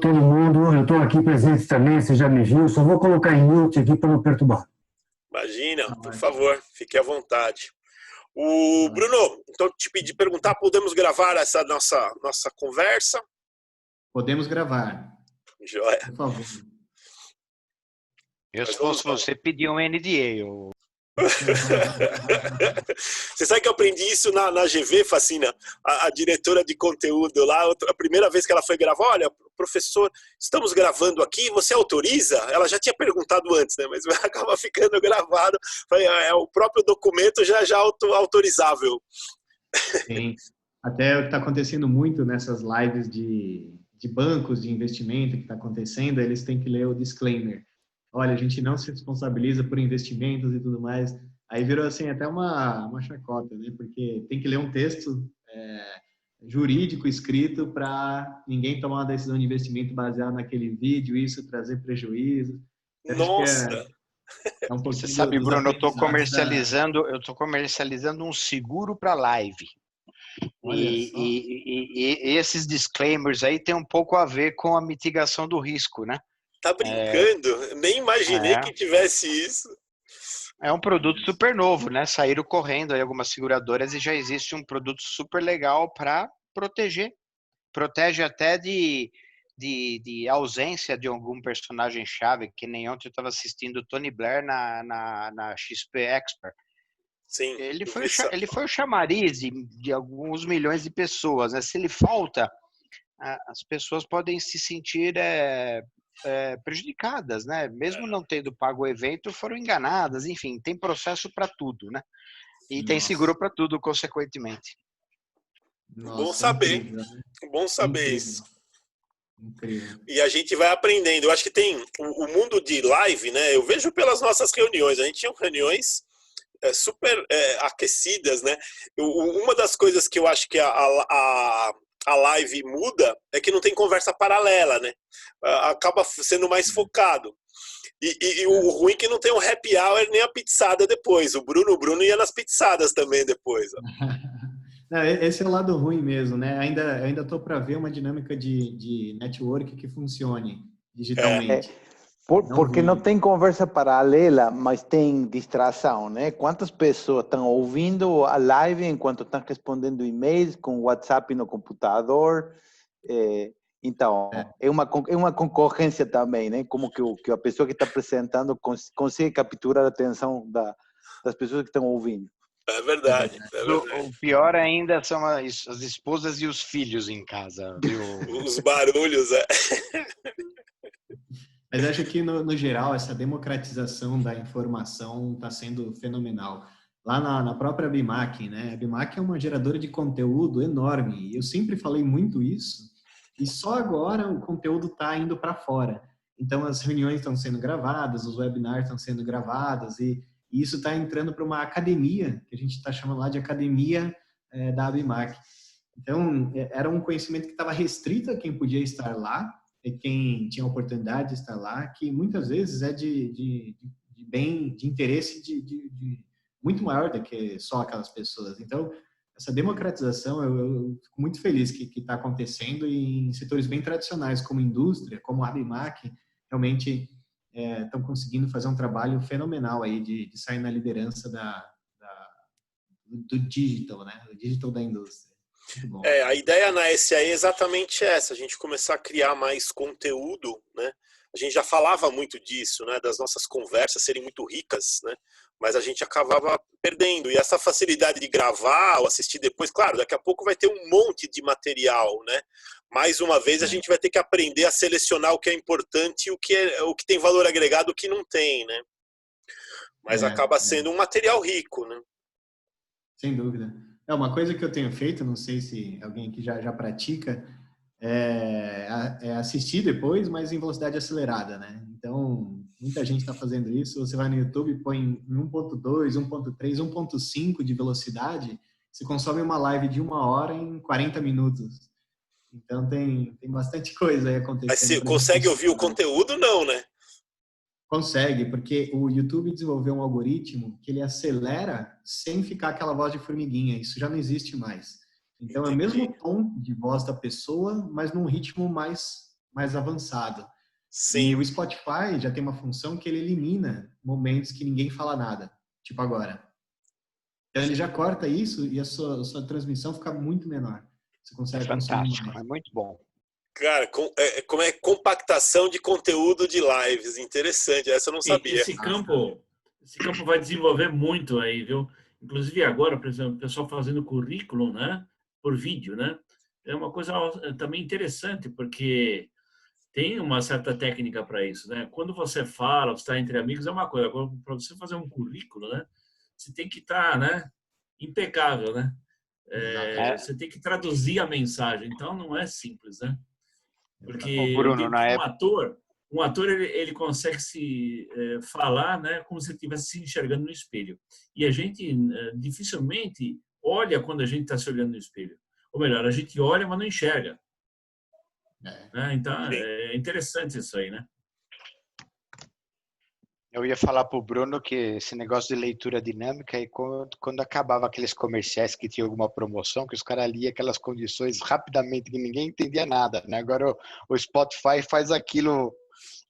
Todo mundo, eu estou aqui presente também, você já me viu, só vou colocar em mute aqui para não perturbar. Imagina, Tá por ótimo. favor, fique à vontade. O Tá ótimo. Bruno, então te pedi perguntar, podemos gravar essa nossa conversa? Podemos gravar, Joia. por favor. Eu, Mas se vamos fosse lá. você, pedia um NDA. Você sabe que eu aprendi isso na GV, Facina, a diretora de conteúdo lá, a primeira vez que ela foi gravar, olha, professor, estamos gravando aqui, você autoriza? Ela já tinha perguntado antes, né? Mas acaba ficando gravado, o próprio documento já autorizável. Sim. Até o que está acontecendo muito nessas lives de bancos de investimento que está acontecendo, eles têm que ler o disclaimer. Olha, a gente não se responsabiliza por investimentos e tudo mais. Aí virou assim até uma chacota, né? Porque tem que ler um texto jurídico escrito para ninguém tomar uma decisão de investimento baseada naquele vídeo, isso trazer prejuízo. Eu acho que Nossa, é um Você pouquinho sabe, dos Bruno, aprendizados da... eu tô comercializando um seguro para live. Olha só. E esses disclaimers aí tem um pouco a ver com a mitigação do risco, né? tá brincando? Nem imaginei É, que tivesse isso. é um produto super novo, né? Saíram correndo aí algumas seguradoras e já existe um produto super legal para proteger. Protege até de ausência de algum personagem chave, que nem ontem eu estava assistindo o Tony Blair na XP Expert. Sim, Ele foi o chamariz de alguns milhões de pessoas, né? Se ele falta, as pessoas podem se sentir prejudicadas, né? Mesmo não tendo pago o evento, foram enganadas, enfim, tem processo para tudo, né? E tem Nossa, seguro para tudo, consequentemente. bom nossa, saber, incrível, né? bom saber isso. Incrível, incrível. E a gente vai aprendendo. Eu acho que tem o mundo de live, né? Eu vejo pelas nossas reuniões. A gente tinha reuniões super aquecidas, né? Uma das coisas que eu acho que a live muda é que não tem conversa paralela, né? Acaba sendo mais focado. E o É. ruim é que não tem um happy hour nem a pizzada depois. O Bruno ia nas pizzadas também depois. Ó. Não, esse é o lado ruim mesmo, né? Ainda tô para ver uma dinâmica de network que funcione É, É, digitalmente. Não porque não vi. tem conversa paralela, mas tem distração, né? Quantas pessoas estão ouvindo a live enquanto estão respondendo e-mails com WhatsApp no computador? É, É, então, é uma concorrência também, né? Como que a pessoa que está apresentando consegue capturar a atenção das pessoas que estão ouvindo. é é verdade, verdade. é verdade. O pior ainda são as esposas e os filhos em casa, viu? Os barulhos, é. Mas acho que, no geral, essa democratização da informação está sendo fenomenal. Lá na própria Bimac, né? A Bimac é uma geradora de conteúdo enorme. E eu sempre falei muito isso. E só agora o conteúdo está indo para fora. Então, as reuniões estão sendo gravadas, os webinars estão sendo gravados. E isso está entrando para uma academia, que a gente está chamando lá de academia da Bimac. Então, era um conhecimento que estava restrito a quem podia estar lá, e quem tinha a oportunidade de estar lá, que muitas vezes é de bem, de interesse muito maior do que só aquelas pessoas. Então, essa democratização, eu fico muito feliz que está acontecendo e em setores bem tradicionais, como indústria, como a Abimac, realmente estão conseguindo fazer um trabalho fenomenal aí de sair na liderança do digital, né? Do digital da indústria. Muito bom. A ideia na SAE é exatamente essa, a gente começar a criar mais conteúdo, né? A gente já falava muito disso, né? Das nossas conversas serem muito ricas, né? Mas a gente acabava perdendo. E essa facilidade de gravar ou assistir depois, claro, daqui a pouco vai ter um monte de material, né? Mais uma vez a É, gente vai ter que aprender a selecionar o que é importante e o que tem valor agregado e o que não tem, né? Mas acaba é. sendo um material rico, né? Sem dúvida. É uma coisa que eu tenho feito, não sei se alguém aqui já pratica, é assistir depois, mas em velocidade acelerada, né? Então, muita gente está fazendo isso. Você vai no YouTube, põe em 1.2, 1.3, 1.5 de velocidade, você consome uma live de 1 hora em 40 minutos. Então, tem bastante coisa aí Mas acontecendo você para a gente consegue ouvir o consumir. conteúdo? Não, né? Consegue, porque o YouTube desenvolveu um algoritmo que ele acelera sem ficar aquela voz de formiguinha. Isso já não existe mais. Então, é o Entendi. mesmo tom de voz da pessoa, mas num ritmo mais mais avançado. Sim. E o Spotify já tem uma função que ele elimina momentos que ninguém fala nada, tipo agora. Então ele já corta isso e a sua transmissão fica muito menor. Você consegue consumir Fantástico, mais. é muito bom. Cara, como é compactação de conteúdo de lives. Interessante, essa eu não sabia. Esse campo vai desenvolver muito aí, viu? Inclusive agora, por exemplo, o pessoal fazendo currículo, né, por vídeo, né? É uma coisa também interessante, porque tem uma certa técnica para isso, né? Quando você fala, você está entre amigos, é uma coisa. Agora, para você fazer um currículo, né, você tem que estar, né, impecável, né? Você tem que traduzir a mensagem, então não é simples, né? Porque eu Bruno, digo que um ator ele consegue se falar, né, como se ele estivesse se enxergando no espelho. E a gente dificilmente olha quando a gente está se olhando no espelho. Ou melhor, a gente olha, mas não enxerga. Né? Então, é interessante isso aí, né? Eu ia falar para o Bruno que esse negócio de leitura dinâmica, e quando acabava aqueles comerciais que tinha alguma promoção, que os caras liam aquelas condições rapidamente, que ninguém entendia nada, né? Agora o Spotify faz aquilo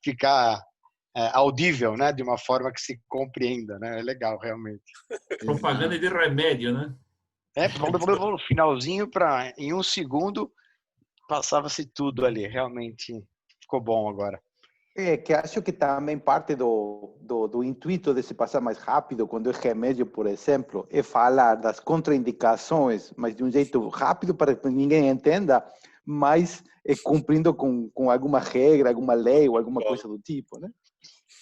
ficar audível, né? De uma forma que se compreenda, né? É legal, realmente. Propaganda de remédio, né? No finalzinho, em 1 segundo, passava-se tudo ali. Realmente ficou bom agora. É que acho que também parte do intuito de se passar mais rápido, quando é remédio, por exemplo, é falar das contraindicações, mas de um jeito rápido para que ninguém entenda, mas cumprindo com alguma regra, alguma lei ou alguma coisa do tipo, né?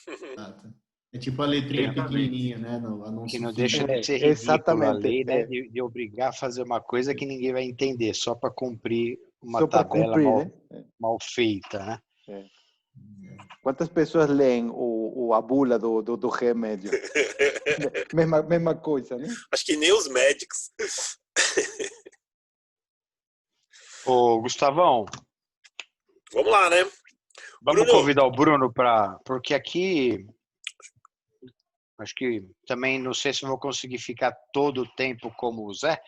Exato. É tipo a letrinha pequenininha, né? No anúncio. Que não deixa de ser ridículo exatamente, a lei, né? De obrigar a fazer uma coisa que ninguém vai entender, só para cumprir uma Só para tabela cumprir, mal feita, né? Quantas pessoas leem a bula do remédio? mesma coisa, né? Acho que nem os médicos. Ô, Gustavão, Vamos lá, né? vamos Bruno. convidar o Bruno porque aqui acho que também não sei se eu vou conseguir ficar todo o tempo como o Zé.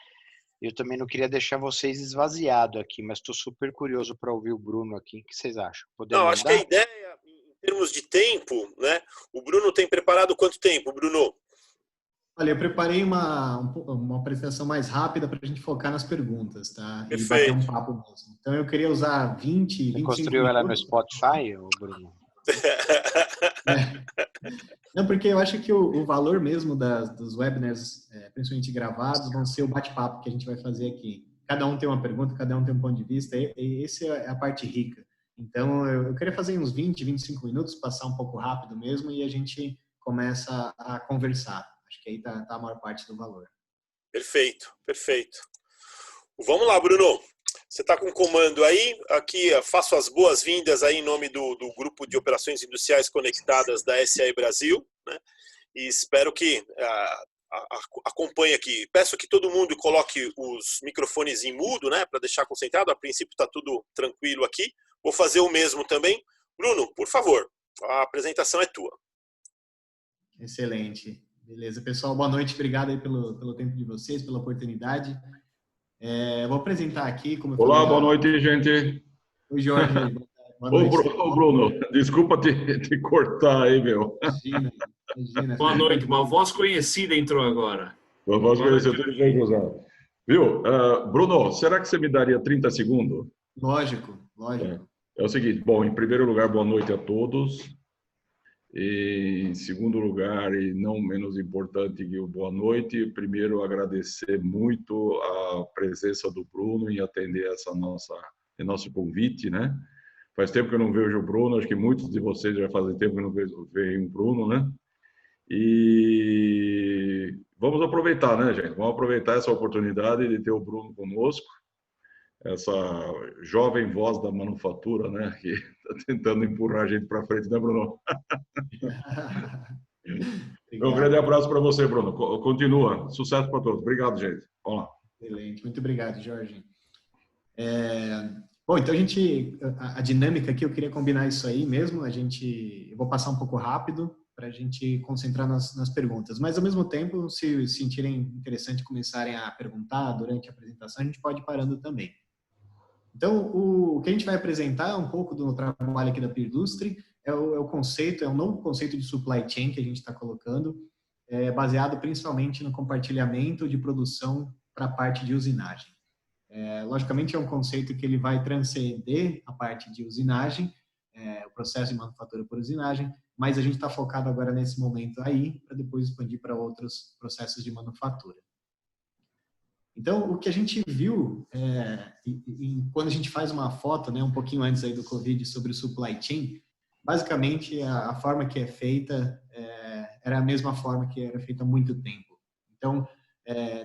Eu também não queria deixar vocês esvaziados aqui, mas estou super curioso para ouvir o Bruno aqui. O que vocês acham? Podemos Não, acho que a ideia, em termos de tempo, né? O Bruno tem preparado quanto tempo, Bruno? Olha, eu preparei uma apresentação mais rápida para a gente focar nas perguntas, tá? E bater Perfeito. um papo mesmo. Então, eu queria usar 20, 25 Você construiu ela no minutos. Spotify, Bruno? Não, porque eu acho que o valor mesmo dos webinars, principalmente gravados, vão ser o bate-papo que a gente vai fazer aqui. Cada um tem uma pergunta, cada um tem um ponto de vista, e essa é a parte rica. Então, eu queria fazer uns 20, 25 minutos, passar um pouco rápido mesmo, e a gente começa a conversar. Acho que aí tá a maior parte do valor. Perfeito, perfeito. Vamos lá, Bruno. Você está com o comando aí. Aqui faço as boas-vindas aí em nome do Grupo de Operações Industriais Conectadas da SAE Brasil, né? E espero que acompanhe aqui. Peço que todo mundo coloque os microfones em mudo, né, para deixar concentrado. A princípio está tudo tranquilo aqui. Vou fazer o mesmo também. Bruno, por favor, a apresentação é tua. Excelente. Beleza, pessoal. Boa noite. Obrigado aí pelo tempo de vocês, pela oportunidade. Eu vou apresentar aqui como eu Olá, falei, boa noite, gente. Oi, Jorge. Boa noite. Ô, Bruno, desculpa te cortar aí, meu. Imagina. Boa noite. Uma voz conhecida entrou agora. Uma voz conhecida, tudo bem, José? Viu? Bruno, será que você me daria 30 segundos? Lógico. É o seguinte, bom, em primeiro lugar, boa noite a todos. E, em segundo lugar, e não menos importante que o boa noite, primeiro agradecer muito a presença do Bruno em atender nosso convite, né? Faz tempo que eu não vejo o Bruno, acho que muitos de vocês já fazem tempo que não veem o Bruno, né? E vamos aproveitar, né, gente? Vamos aproveitar essa oportunidade de ter o Bruno conosco, essa jovem voz da manufatura, né? Que está tentando empurrar a gente para frente, né, Bruno? Um grande abraço para você, Bruno. Continua. Sucesso para todos. Obrigado, gente. Vamos lá. Excelente. Muito obrigado, Jorge. Bom, então a dinâmica aqui, eu queria combinar isso aí mesmo. Eu vou passar um pouco rápido para a gente concentrar nas perguntas. Mas, ao mesmo tempo, se sentirem interessante começarem a perguntar durante a apresentação, a gente pode ir parando também. Então, o que a gente vai apresentar é um pouco do trabalho aqui da Peerlustre, é o conceito, é um novo conceito de supply chain que a gente está colocando, baseado principalmente no compartilhamento de produção para a parte de usinagem. Logicamente, é um conceito que ele vai transcender a parte de usinagem, o processo de manufatura por usinagem, mas a gente está focado agora nesse momento aí, para depois expandir para outros processos de manufatura. Então, o que a gente viu, quando a gente faz uma foto, né, um pouquinho antes aí do Covid, sobre o supply chain, basicamente a forma que é feita era a mesma forma que era feita há muito tempo. Então,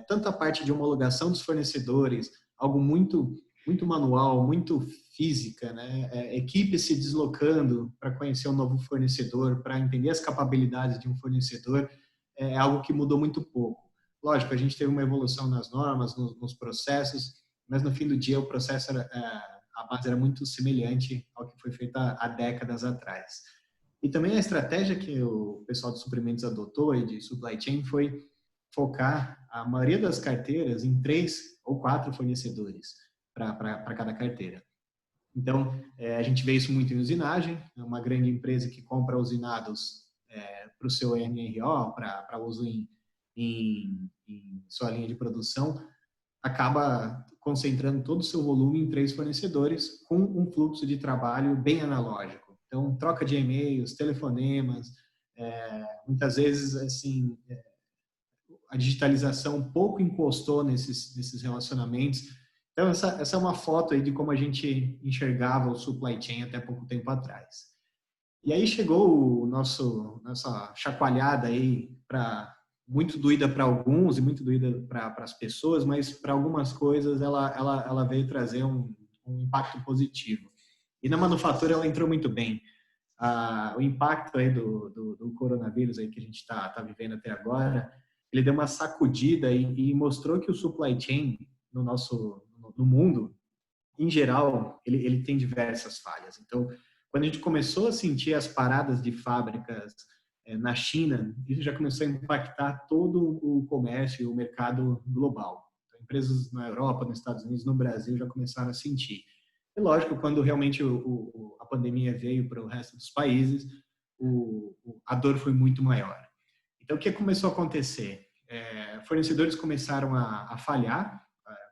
tanto a parte de homologação dos fornecedores, algo muito manual, muito física, né? Equipe se deslocando para conhecer um novo fornecedor, para entender as capacidades de um fornecedor, é algo que mudou muito pouco. Lógico, a gente teve uma evolução nas normas, nos processos, mas no fim do dia o processo, a base era muito semelhante ao que foi feito há décadas atrás. E também a estratégia que o pessoal de suprimentos adotou e de supply chain foi focar a maioria das carteiras em 3 ou 4 fornecedores para cada carteira. Então, a gente vê isso muito em usinagem, é uma grande empresa que compra usinados para o seu MRO, para uso em sua linha de produção, acaba concentrando todo o seu volume em 3 fornecedores com um fluxo de trabalho bem analógico. Então, troca de e-mails, telefonemas, muitas vezes, assim, a digitalização pouco encostou nesses relacionamentos. Então, essa é uma foto aí de como a gente enxergava o supply chain até pouco tempo atrás. E aí chegou nossa chacoalhada aí, muito doída para alguns e muito doída para as pessoas, mas para algumas coisas ela veio trazer um impacto positivo. E na manufatura ela entrou muito bem. O impacto aí do coronavírus aí que a gente está vivendo até agora, ele deu uma sacudida e mostrou que o supply chain no mundo, em geral, ele tem diversas falhas. Então, quando a gente começou a sentir as paradas de fábricas na China, isso já começou a impactar todo o comércio e o mercado global. Então, empresas na Europa, nos Estados Unidos, no Brasil já começaram a sentir. E lógico, quando realmente a pandemia veio para o resto dos países, a dor foi muito maior. Então, o que começou a acontecer? Fornecedores começaram a falhar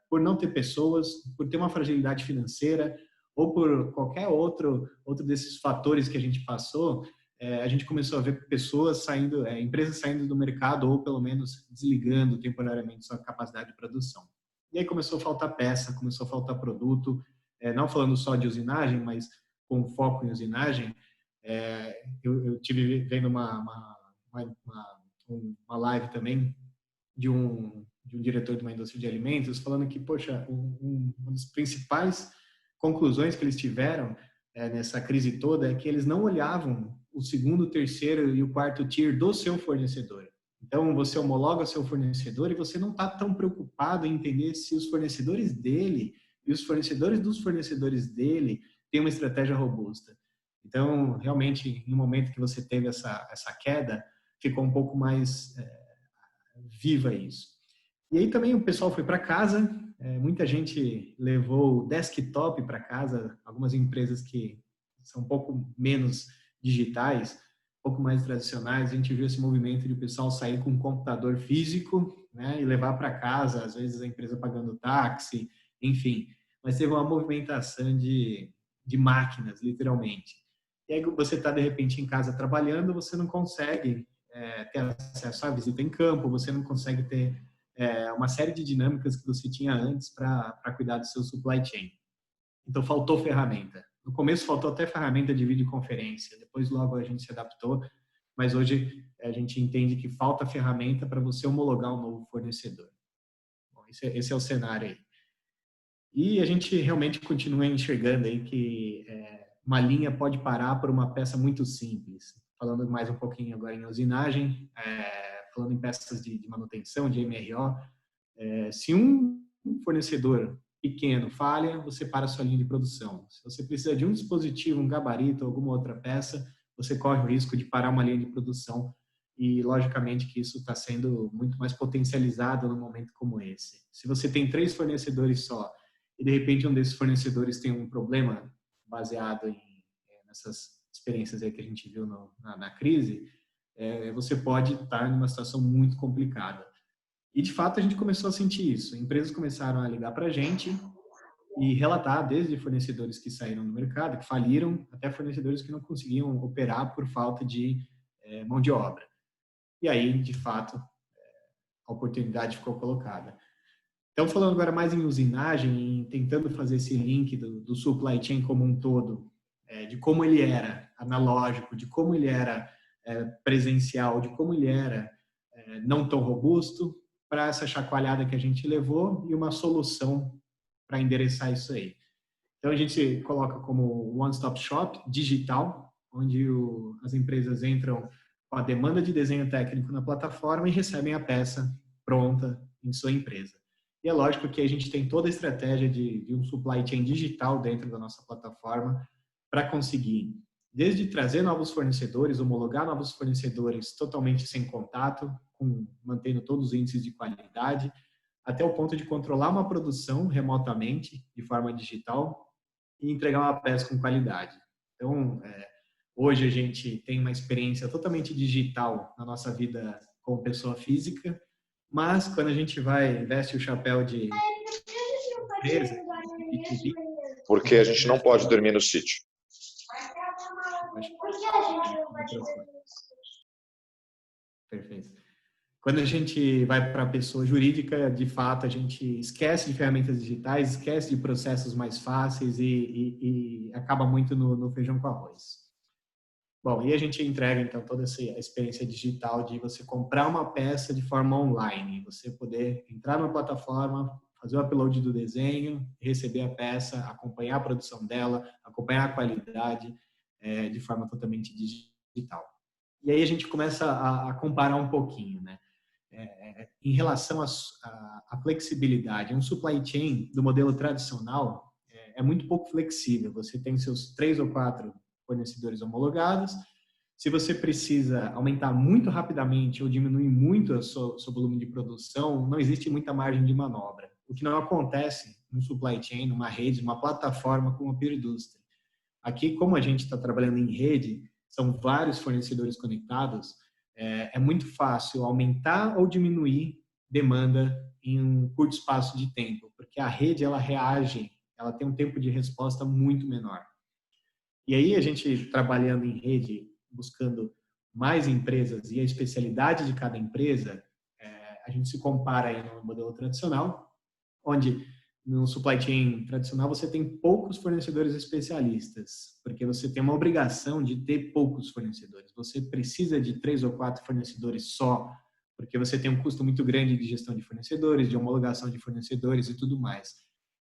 por não ter pessoas, por ter uma fragilidade financeira ou por qualquer outro desses fatores que a gente passou. A gente começou a ver pessoas saindo, empresas saindo do mercado ou pelo menos desligando temporariamente sua capacidade de produção. E aí começou a faltar peça, começou a faltar produto, não falando só de usinagem, mas com foco em usinagem. Eu tive vendo uma live também de um diretor de uma indústria de alimentos falando que, poxa, uma das principais conclusões que eles tiveram nessa crise toda é que eles não olhavam o segundo, terceiro e o quarto tier do seu fornecedor. Então, você homologa seu fornecedor e você não está tão preocupado em entender se os fornecedores dele e os fornecedores dos fornecedores dele têm uma estratégia robusta. Então, realmente, no momento que você teve essa queda, ficou um pouco mais viva isso. E aí também o pessoal foi para casa, muita gente levou o desktop para casa, algumas empresas que são um pouco menos digitais, um pouco mais tradicionais, a gente viu esse movimento de o pessoal sair com um computador físico, né, e levar para casa, às vezes a empresa pagando táxi, enfim. Mas teve uma movimentação de máquinas, literalmente. E aí você está, de repente, em casa trabalhando, você não consegue ter acesso à visita em campo, você não consegue ter uma série de dinâmicas que você tinha antes para cuidar do seu supply chain. Então, faltou ferramenta. No começo, faltou até ferramenta de videoconferência. Depois, logo, a gente se adaptou. Mas hoje, a gente entende que falta ferramenta para você homologar um novo fornecedor. Bom, esse é o cenário aí. E a gente realmente continua enxergando aí que uma linha pode parar por uma peça muito simples. Falando mais um pouquinho agora em usinagem, falando em peças de manutenção, de MRO, se um fornecedor pequeno falha, você para a sua linha de produção. Se você precisa de um dispositivo, um gabarito, alguma outra peça, você corre o risco de parar uma linha de produção e, logicamente, que isso está sendo muito mais potencializado num momento como esse. Se você tem 3 fornecedores só e de repente um desses fornecedores tem um problema baseado nessas experiências aí que a gente viu na crise, você pode estar numa situação muito complicada. E, de fato, a gente começou a sentir isso. Empresas começaram a ligar para a gente e relatar, desde fornecedores que saíram do mercado, que faliram, até fornecedores que não conseguiam operar por falta de mão de obra. E aí, de fato, a oportunidade ficou colocada. Então, falando agora mais em usinagem, tentando fazer esse link do supply chain como um todo, de como ele era analógico, de como ele era presencial, de como ele era não tão robusto, para essa chacoalhada que a gente levou e uma solução para endereçar isso aí. Então, a gente coloca como one-stop shop digital, onde as empresas entram com a demanda de desenho técnico na plataforma e recebem a peça pronta em sua empresa. E é lógico que a gente tem toda a estratégia de um supply chain digital dentro da nossa plataforma para conseguir, desde trazer novos fornecedores, homologar novos fornecedores totalmente sem contato, mantendo todos os índices de qualidade, até o ponto de controlar uma produção remotamente, de forma digital, e entregar uma peça com qualidade. Então, hoje a gente tem uma experiência totalmente digital na nossa vida como pessoa física, mas quando a gente veste o chapéu de empresa, porque a gente não pode dormir no sítio. Perfeito. Quando a gente vai para a pessoa jurídica, de fato, a gente esquece de ferramentas digitais, esquece de processos mais fáceis e acaba muito no feijão com arroz. Bom, e a gente entrega, então, toda essa experiência digital de você comprar uma peça de forma online, você poder entrar numa plataforma, fazer o upload do desenho, receber a peça, acompanhar a produção dela, acompanhar a qualidade de forma totalmente digital. E aí a gente começa a comparar um pouquinho, né? Em relação à flexibilidade, um supply chain do modelo tradicional é muito pouco flexível. Você tem seus 3 ou 4 fornecedores homologados. Se você precisa aumentar muito rapidamente ou diminuir muito o seu volume de produção, não existe muita margem de manobra. O que não acontece no supply chain, numa rede, numa plataforma como a Peer Industry. Aqui, como a gente está trabalhando em rede, são vários fornecedores conectados, é muito fácil aumentar ou diminuir demanda em um curto espaço de tempo, porque a rede ela reage, ela tem um tempo de resposta muito menor. E aí a gente trabalhando em rede, buscando mais empresas e a especialidade de cada empresa, a gente se compara aí no modelo tradicional, onde no supply chain tradicional você tem poucos fornecedores especialistas, porque você tem uma obrigação de ter poucos fornecedores. Você precisa de 3 ou 4 fornecedores só, porque você tem um custo muito grande de gestão de fornecedores, de homologação de fornecedores e tudo mais.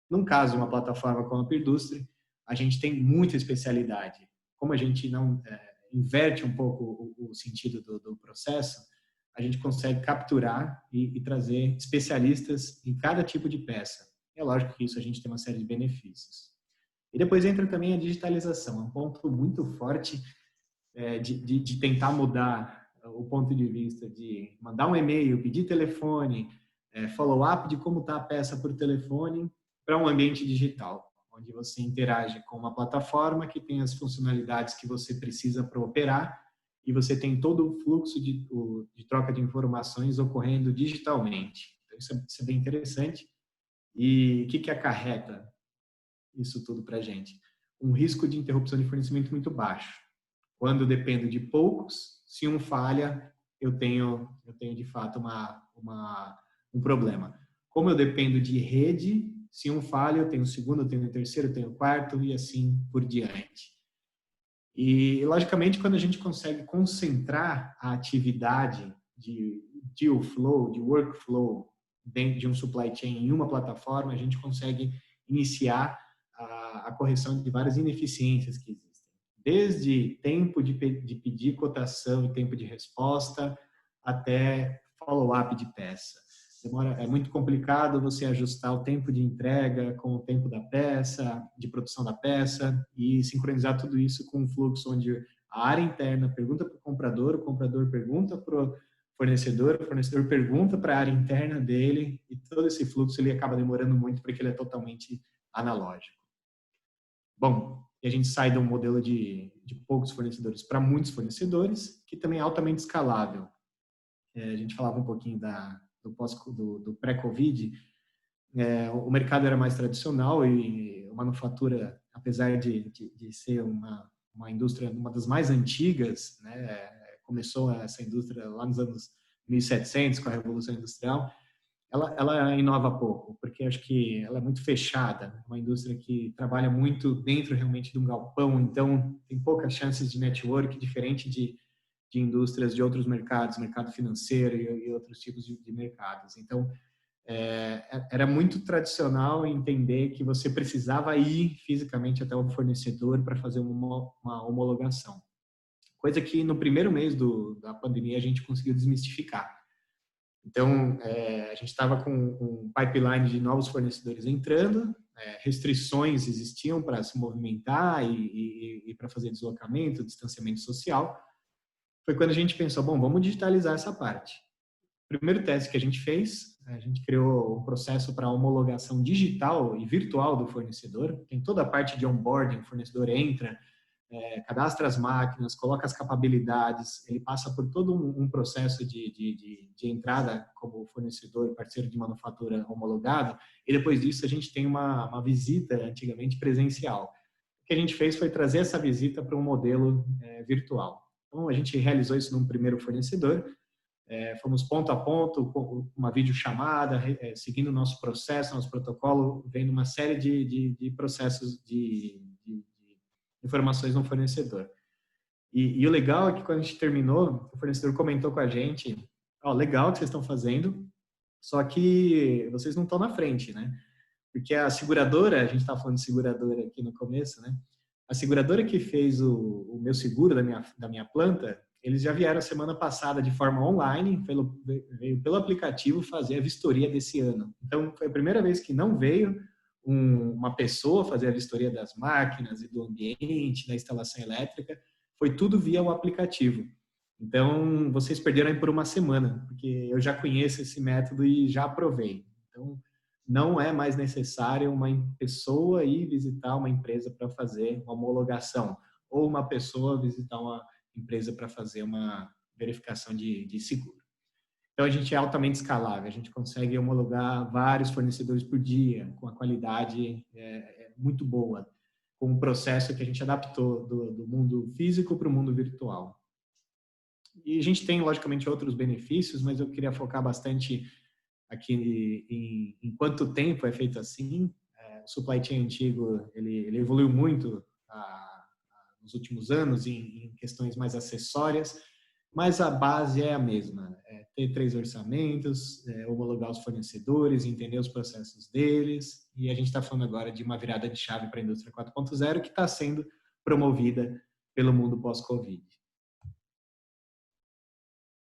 Num caso, uma plataforma como a Peer Industry, a gente tem muita especialidade. Como a gente não inverte um pouco o sentido do processo, a gente consegue capturar e trazer especialistas em cada tipo de peça. É lógico que isso a gente tem uma série de benefícios. E depois entra também a digitalização, um ponto muito forte de tentar mudar o ponto de vista de mandar um e-mail, pedir telefone, follow-up de como está a peça por telefone para um ambiente digital, onde você interage com uma plataforma que tem as funcionalidades que você precisa para operar e você tem todo o fluxo de troca de informações ocorrendo digitalmente. Então, isso é bem interessante. E o que acarreta isso tudo para a gente? Um risco de interrupção de fornecimento muito baixo. Quando eu dependo de poucos, se um falha, eu tenho de fato um problema. Como eu dependo de rede, se um falha, eu tenho o segundo, eu tenho o terceiro, eu tenho o quarto e assim por diante. E, logicamente, quando a gente consegue concentrar a atividade de deal flow, de workflow, dentro de um supply chain em uma plataforma, a gente consegue iniciar a correção de várias ineficiências que existem. Desde tempo de pedir cotação e tempo de resposta, até follow-up de peça. É muito complicado você ajustar o tempo de entrega com o tempo da peça, de produção da peça, e sincronizar tudo isso com um fluxo onde a área interna pergunta para o comprador pergunta para o fornecedor pergunta para a área interna dele, e todo esse fluxo ele acaba demorando muito porque ele é totalmente analógico. Bom, e a gente sai de um modelo de poucos fornecedores para muitos fornecedores, que também é altamente escalável. A gente falava um pouquinho do pré-Covid. O mercado era mais tradicional e a manufatura, apesar de ser uma indústria, uma das mais antigas, né, começou essa indústria lá nos anos 1700 com a Revolução Industrial, ela inova pouco, porque acho que ela é muito fechada, uma indústria que trabalha muito dentro realmente de um galpão, então tem poucas chances de network, diferente de indústrias de outros mercados, mercado financeiro e outros tipos de mercados. Então, era muito tradicional entender que você precisava ir fisicamente até o fornecedor para fazer uma homologação. Coisa que no primeiro mês da pandemia a gente conseguiu desmistificar. Então, a gente estava com um pipeline de novos fornecedores entrando, restrições existiam para se movimentar e para fazer deslocamento, distanciamento social. Foi quando a gente pensou, bom, vamos digitalizar essa parte. O primeiro teste que a gente fez, a gente criou um processo para homologação digital e virtual do fornecedor. Tem toda a parte de onboarding, o fornecedor entra, cadastra as máquinas, coloca as capabilidades, ele passa por todo um processo de entrada como fornecedor, parceiro de manufatura homologado, e depois disso a gente tem uma visita, antigamente presencial. O que a gente fez foi trazer essa visita para um modelo virtual. Então, a gente realizou isso num primeiro fornecedor, fomos ponto a ponto, com uma videochamada, seguindo o nosso processo, nosso protocolo, vendo uma série de processos de informações no fornecedor. E o legal é que quando a gente terminou, o fornecedor comentou com a gente, legal o que vocês estão fazendo, só que vocês não estão na frente, né? Porque a seguradora, a gente estava falando de seguradora aqui no começo, né? A seguradora que fez o meu seguro da minha planta, eles já vieram semana passada de forma online, veio pelo aplicativo fazer a vistoria desse ano. Então, foi a primeira vez que não veio uma pessoa fazer a vistoria das máquinas e do ambiente, da instalação elétrica, foi tudo via o aplicativo. Então, vocês perderam aí por uma semana, porque eu já conheço esse método e já aprovei. Então, não é mais necessário uma pessoa ir visitar uma empresa para fazer uma homologação, ou uma pessoa visitar uma empresa para fazer uma verificação de seguro. Então, a gente é altamente escalável, a gente consegue homologar vários fornecedores por dia, com a qualidade muito boa, com um processo que a gente adaptou do mundo físico para o mundo virtual. E a gente tem, logicamente, outros benefícios, mas eu queria focar bastante aqui em quanto tempo é feito assim. O supply chain antigo, ele evoluiu muito nos últimos anos em questões mais acessórias, mas a base é a mesma. Ter 3 orçamentos, homologar os fornecedores, entender os processos deles, e a gente está falando agora de uma virada de chave para a indústria 4.0 que está sendo promovida pelo mundo pós-Covid.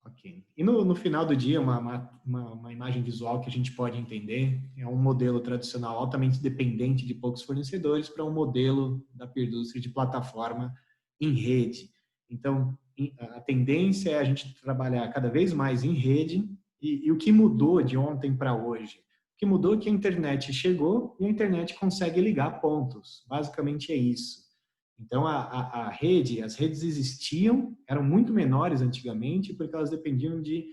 Ok. E no final do dia, uma imagem visual que a gente pode entender é um modelo tradicional altamente dependente de poucos fornecedores para um modelo da Peerdustria de plataforma em rede. Então, a tendência é a gente trabalhar cada vez mais em rede e o que mudou de ontem para hoje? O que mudou é que a internet chegou e a internet consegue ligar pontos. Basicamente é isso. Então, a rede, as redes existiam, eram muito menores antigamente, porque elas dependiam de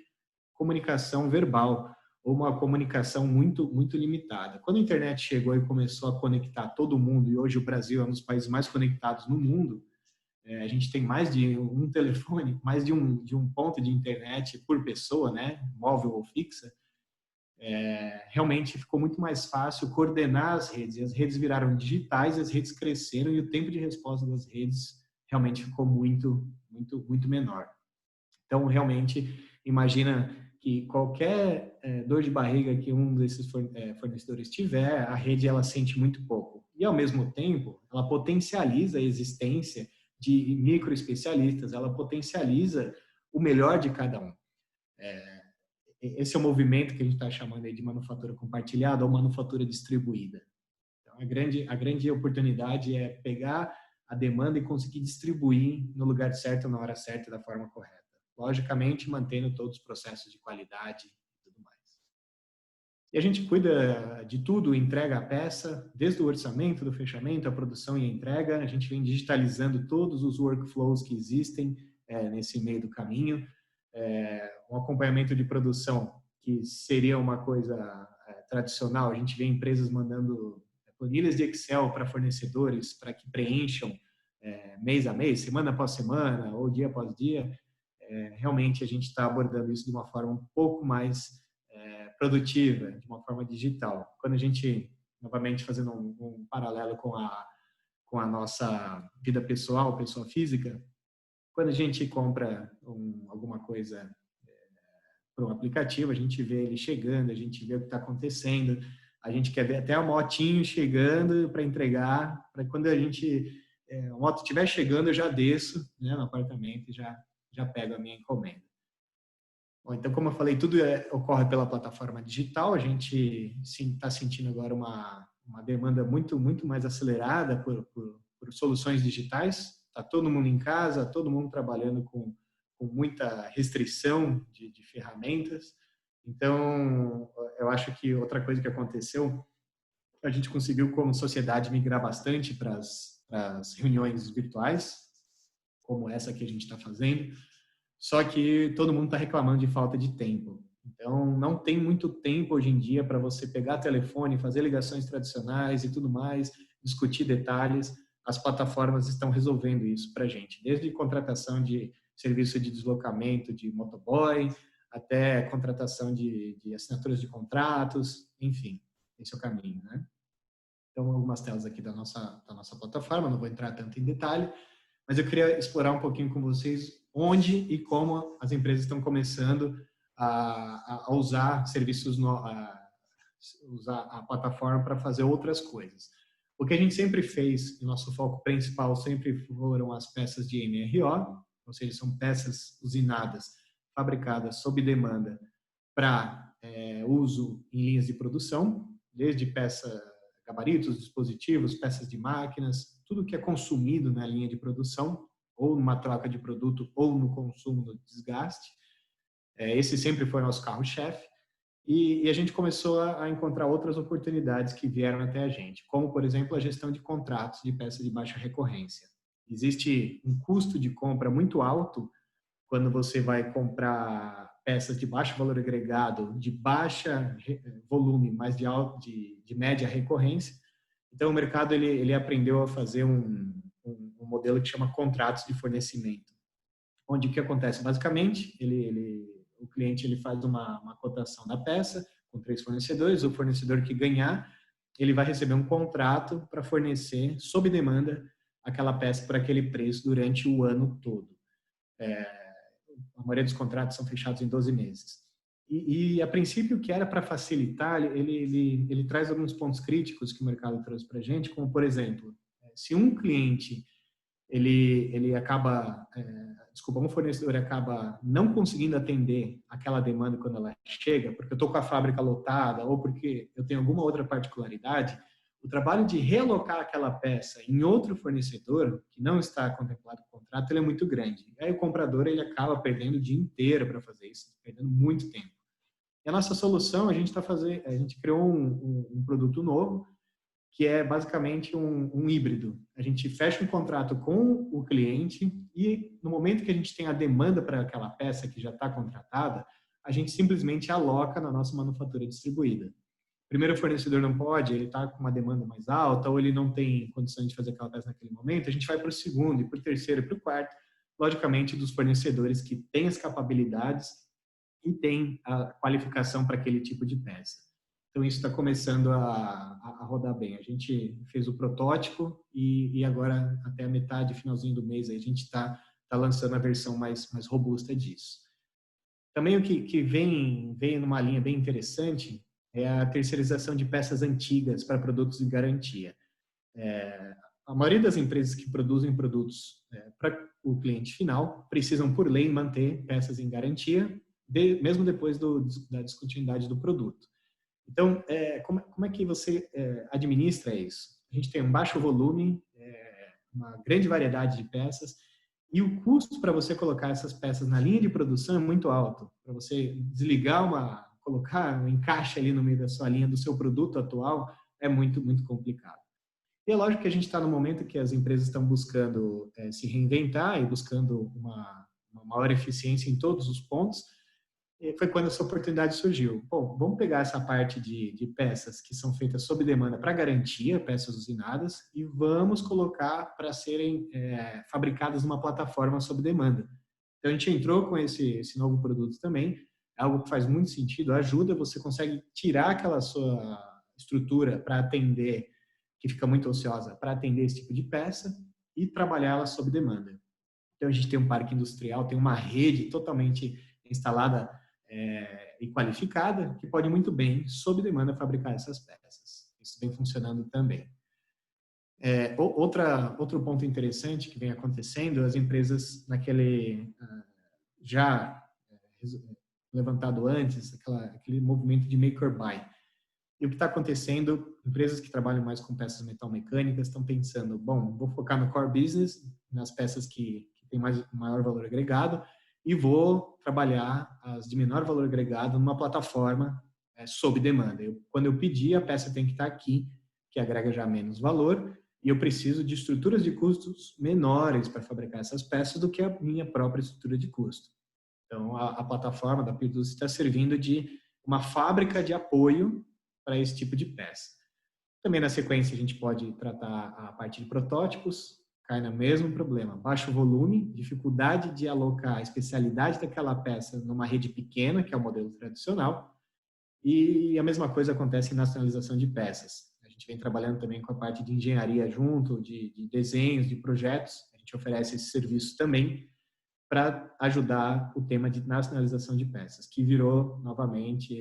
comunicação verbal, ou uma comunicação muito, muito limitada. Quando a internet chegou e começou a conectar todo mundo, e hoje o Brasil é um dos países mais conectados no mundo, a gente tem mais de um telefone, mais de um ponto de internet por pessoa, né, móvel ou fixa, realmente ficou muito mais fácil coordenar as redes. E as redes viraram digitais, as redes cresceram e o tempo de resposta das redes realmente ficou muito, muito, muito menor. Então, realmente, imagina que qualquer dor de barriga que um desses fornecedores tiver, a rede ela sente muito pouco. E, ao mesmo tempo, ela potencializa a existência de microespecialistas, ela potencializa o melhor de cada um. Esse é o movimento que a gente está chamando aí de manufatura compartilhada ou manufatura distribuída. Então, a grande oportunidade é pegar a demanda e conseguir distribuir no lugar certo, na hora certa, da forma correta. Logicamente, mantendo todos os processos de qualidade e tudo mais. E a gente cuida de tudo, entrega a peça, desde o orçamento, do fechamento, a produção e a entrega. A gente vem digitalizando todos os workflows que existem nesse meio do caminho. Um acompanhamento de produção, que seria uma coisa tradicional. A gente vê empresas mandando planilhas de Excel para fornecedores para que preencham mês a mês, semana após semana ou dia após dia. Realmente a gente está abordando isso de uma forma um pouco mais produtiva, de uma forma digital. Quando a gente, novamente fazendo um paralelo com a nossa vida pessoal, pessoa física, quando a gente compra alguma coisa para um aplicativo, a gente vê ele chegando, a gente vê o que está acontecendo, a gente quer ver até a motinho chegando para entregar, para quando a moto estiver chegando, eu já desço, né, no apartamento e já pego a minha encomenda. Bom, então, como eu falei, tudo ocorre pela plataforma digital. A gente está sentindo agora uma demanda muito, muito mais acelerada por soluções digitais. Está todo mundo em casa, todo mundo trabalhando com muita restrição de ferramentas. Então, eu acho que outra coisa que aconteceu, a gente conseguiu, como sociedade, migrar bastante para as reuniões virtuais, como essa que a gente está fazendo. Só que todo mundo está reclamando de falta de tempo. Então, não tem muito tempo hoje em dia para você pegar telefone, fazer ligações tradicionais e tudo mais, discutir detalhes. As plataformas estão resolvendo isso para a gente, desde contratação de serviço de deslocamento de motoboy, até contratação de assinaturas de contratos, enfim, esse é o caminho, né? Então, algumas telas aqui da nossa plataforma, não vou entrar tanto em detalhe, mas eu queria explorar um pouquinho com vocês onde e como as empresas estão começando a usar serviços, usar a plataforma para fazer outras coisas. O que a gente sempre fez, e nosso foco principal sempre foram as peças de MRO, ou seja, são peças usinadas, fabricadas sob demanda para uso em linhas de produção, desde gabaritos, dispositivos, peças de máquinas, tudo que é consumido na linha de produção, ou numa troca de produto, ou no consumo, no desgaste. Esse sempre foi o nosso carro-chefe. E a gente começou a encontrar outras oportunidades que vieram até a gente, como, por exemplo, a gestão de contratos de peças de baixa recorrência. Existe um custo de compra muito alto quando você vai comprar peças de baixo valor agregado, de baixa volume, mas de média recorrência. Então, o mercado ele aprendeu a fazer um modelo que chama contratos de fornecimento, onde o que acontece? Basicamente, o cliente ele faz uma cotação da peça com 3 fornecedores. O fornecedor que ganhar, ele vai receber um contrato para fornecer, sob demanda, aquela peça por aquele preço durante o ano todo. A maioria dos contratos são fechados em 12 meses. E a princípio, que era para facilitar, ele traz alguns pontos críticos que o mercado trouxe para a gente, como, por exemplo, se um cliente um fornecedor acaba não conseguindo atender aquela demanda quando ela chega, porque eu estou com a fábrica lotada ou porque eu tenho alguma outra particularidade, o trabalho de realocar aquela peça em outro fornecedor que não está contemplado no contrato, ele é muito grande. E aí o comprador ele acaba perdendo o dia inteiro para fazer isso, perdendo muito tempo. E a nossa solução, a gente criou um produto novo, que é basicamente um híbrido. A gente fecha um contrato com o cliente e no momento que a gente tem a demanda para aquela peça que já está contratada, a gente simplesmente aloca na nossa manufatura distribuída. O primeiro fornecedor não pode, ele está com uma demanda mais alta ou ele não tem condições de fazer aquela peça naquele momento, a gente vai para o segundo, e para o terceiro, e para o quarto, logicamente dos fornecedores que têm as capacidades e têm a qualificação para aquele tipo de peça. Então, isso está começando a rodar bem. A gente fez o protótipo e agora, até a metade, finalzinho do mês, a gente está lançando a versão mais robusta disso. Também o que vem numa linha bem interessante é a terceirização de peças antigas para produtos de garantia. A maioria das empresas que produzem produtos para o cliente final precisam, por lei, manter peças em garantia, mesmo depois da descontinuidade do produto. Então, como é que você administra isso? A gente tem um baixo volume, uma grande variedade de peças, e o custo para você colocar essas peças na linha de produção é muito alto. Para você desligar colocar um encaixe ali no meio da sua linha, do seu produto atual, é muito, muito complicado. E é lógico que a gente está no momento que as empresas estão buscando se reinventar e buscando uma maior eficiência em todos os pontos. E foi quando essa oportunidade surgiu. Bom, vamos pegar essa parte de peças que são feitas sob demanda para garantia, peças usinadas, e vamos colocar para serem fabricadas numa plataforma sob demanda. Então, a gente entrou com esse novo produto também, é algo que faz muito sentido, ajuda, você consegue tirar aquela sua estrutura para atender, que fica muito ociosa, para atender esse tipo de peça e trabalhar ela sob demanda. Então, a gente tem um parque industrial, tem uma rede totalmente instalada e qualificada, que pode muito bem, sob demanda, fabricar essas peças. Isso vem funcionando também. Outro ponto interessante que vem acontecendo, as empresas já levantado antes, aquele movimento de make or buy. E o que está acontecendo, empresas que trabalham mais com peças metal-mecânicas estão pensando, bom, vou focar no core business, nas peças que têm maior valor agregado, e vou trabalhar as de menor valor agregado numa plataforma sob demanda. Quando eu pedir, a peça tem que estar aqui, que agrega já menos valor, e eu preciso de estruturas de custos menores para fabricar essas peças do que a minha própria estrutura de custo. Então, a plataforma da Pirdus está servindo de uma fábrica de apoio para esse tipo de peça. Também na sequência a gente pode tratar a parte de protótipos, cai no mesmo problema, baixo volume, dificuldade de alocar a especialidade daquela peça numa rede pequena, que é o modelo tradicional, e a mesma coisa acontece em nacionalização de peças. A gente vem trabalhando também com a parte de engenharia junto, de desenhos, de projetos, a gente oferece esse serviço também para ajudar o tema de nacionalização de peças, que virou novamente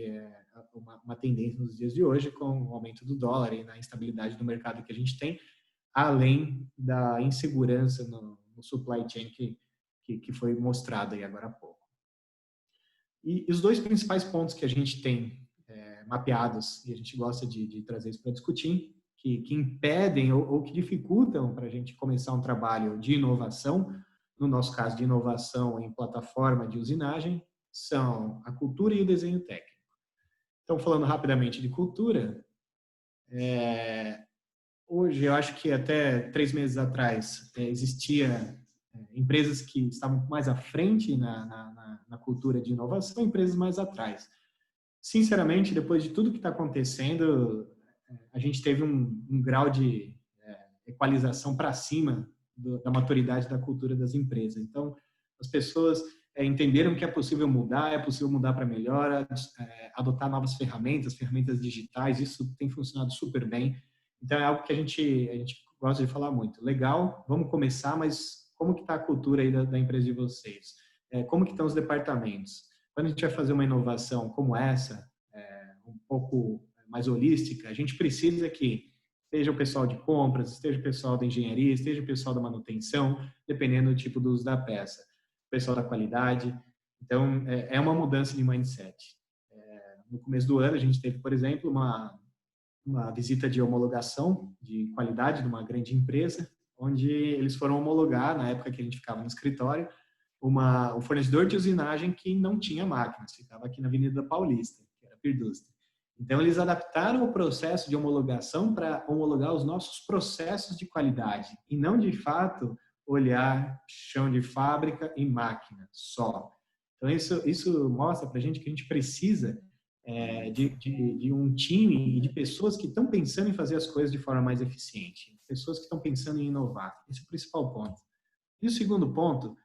uma tendência nos dias de hoje, com o aumento do dólar e na instabilidade do mercado que a gente tem, além da insegurança no supply chain que foi mostrado aí agora há pouco. E os dois principais pontos que a gente tem mapeados, e a gente gosta de trazer isso para discutir, que impedem ou que dificultam para a gente começar um trabalho de inovação, no nosso caso de inovação em plataforma de usinagem, são a cultura e o desenho técnico. Então, falando rapidamente de cultura, hoje, eu acho que até 3 meses atrás, existia empresas que estavam mais à frente na cultura de inovação, empresas mais atrás. Sinceramente, depois de tudo que está acontecendo, a gente teve um grau de equalização para cima da maturidade da cultura das empresas. Então, as pessoas entenderam que é possível mudar para melhor, adotar novas ferramentas digitais, isso tem funcionado super bem. Então, é algo que a gente gosta de falar muito. Legal, vamos começar, mas como que está a cultura aí da empresa de vocês? Como que estão os departamentos? Quando a gente vai fazer uma inovação como essa, um pouco mais holística, a gente precisa que esteja o pessoal de compras, esteja o pessoal da engenharia, esteja o pessoal da manutenção, dependendo do tipo do uso da peça, o pessoal da qualidade. Então, é uma mudança de mindset. No começo do ano, a gente teve, por exemplo, uma visita de homologação de qualidade de uma grande empresa, onde eles foram homologar, na época que a gente ficava no escritório, um fornecedor de usinagem que não tinha máquinas, ficava aqui na Avenida Paulista, que era a Pirdus. Então, eles adaptaram o processo de homologação para homologar os nossos processos de qualidade e não, de fato, olhar chão de fábrica e máquina só. Então, isso mostra para a gente que a gente precisa de um time e de pessoas que estão pensando em fazer as coisas de forma mais eficiente, pessoas que estão pensando em inovar. Esse é o principal ponto. E o segundo ponto,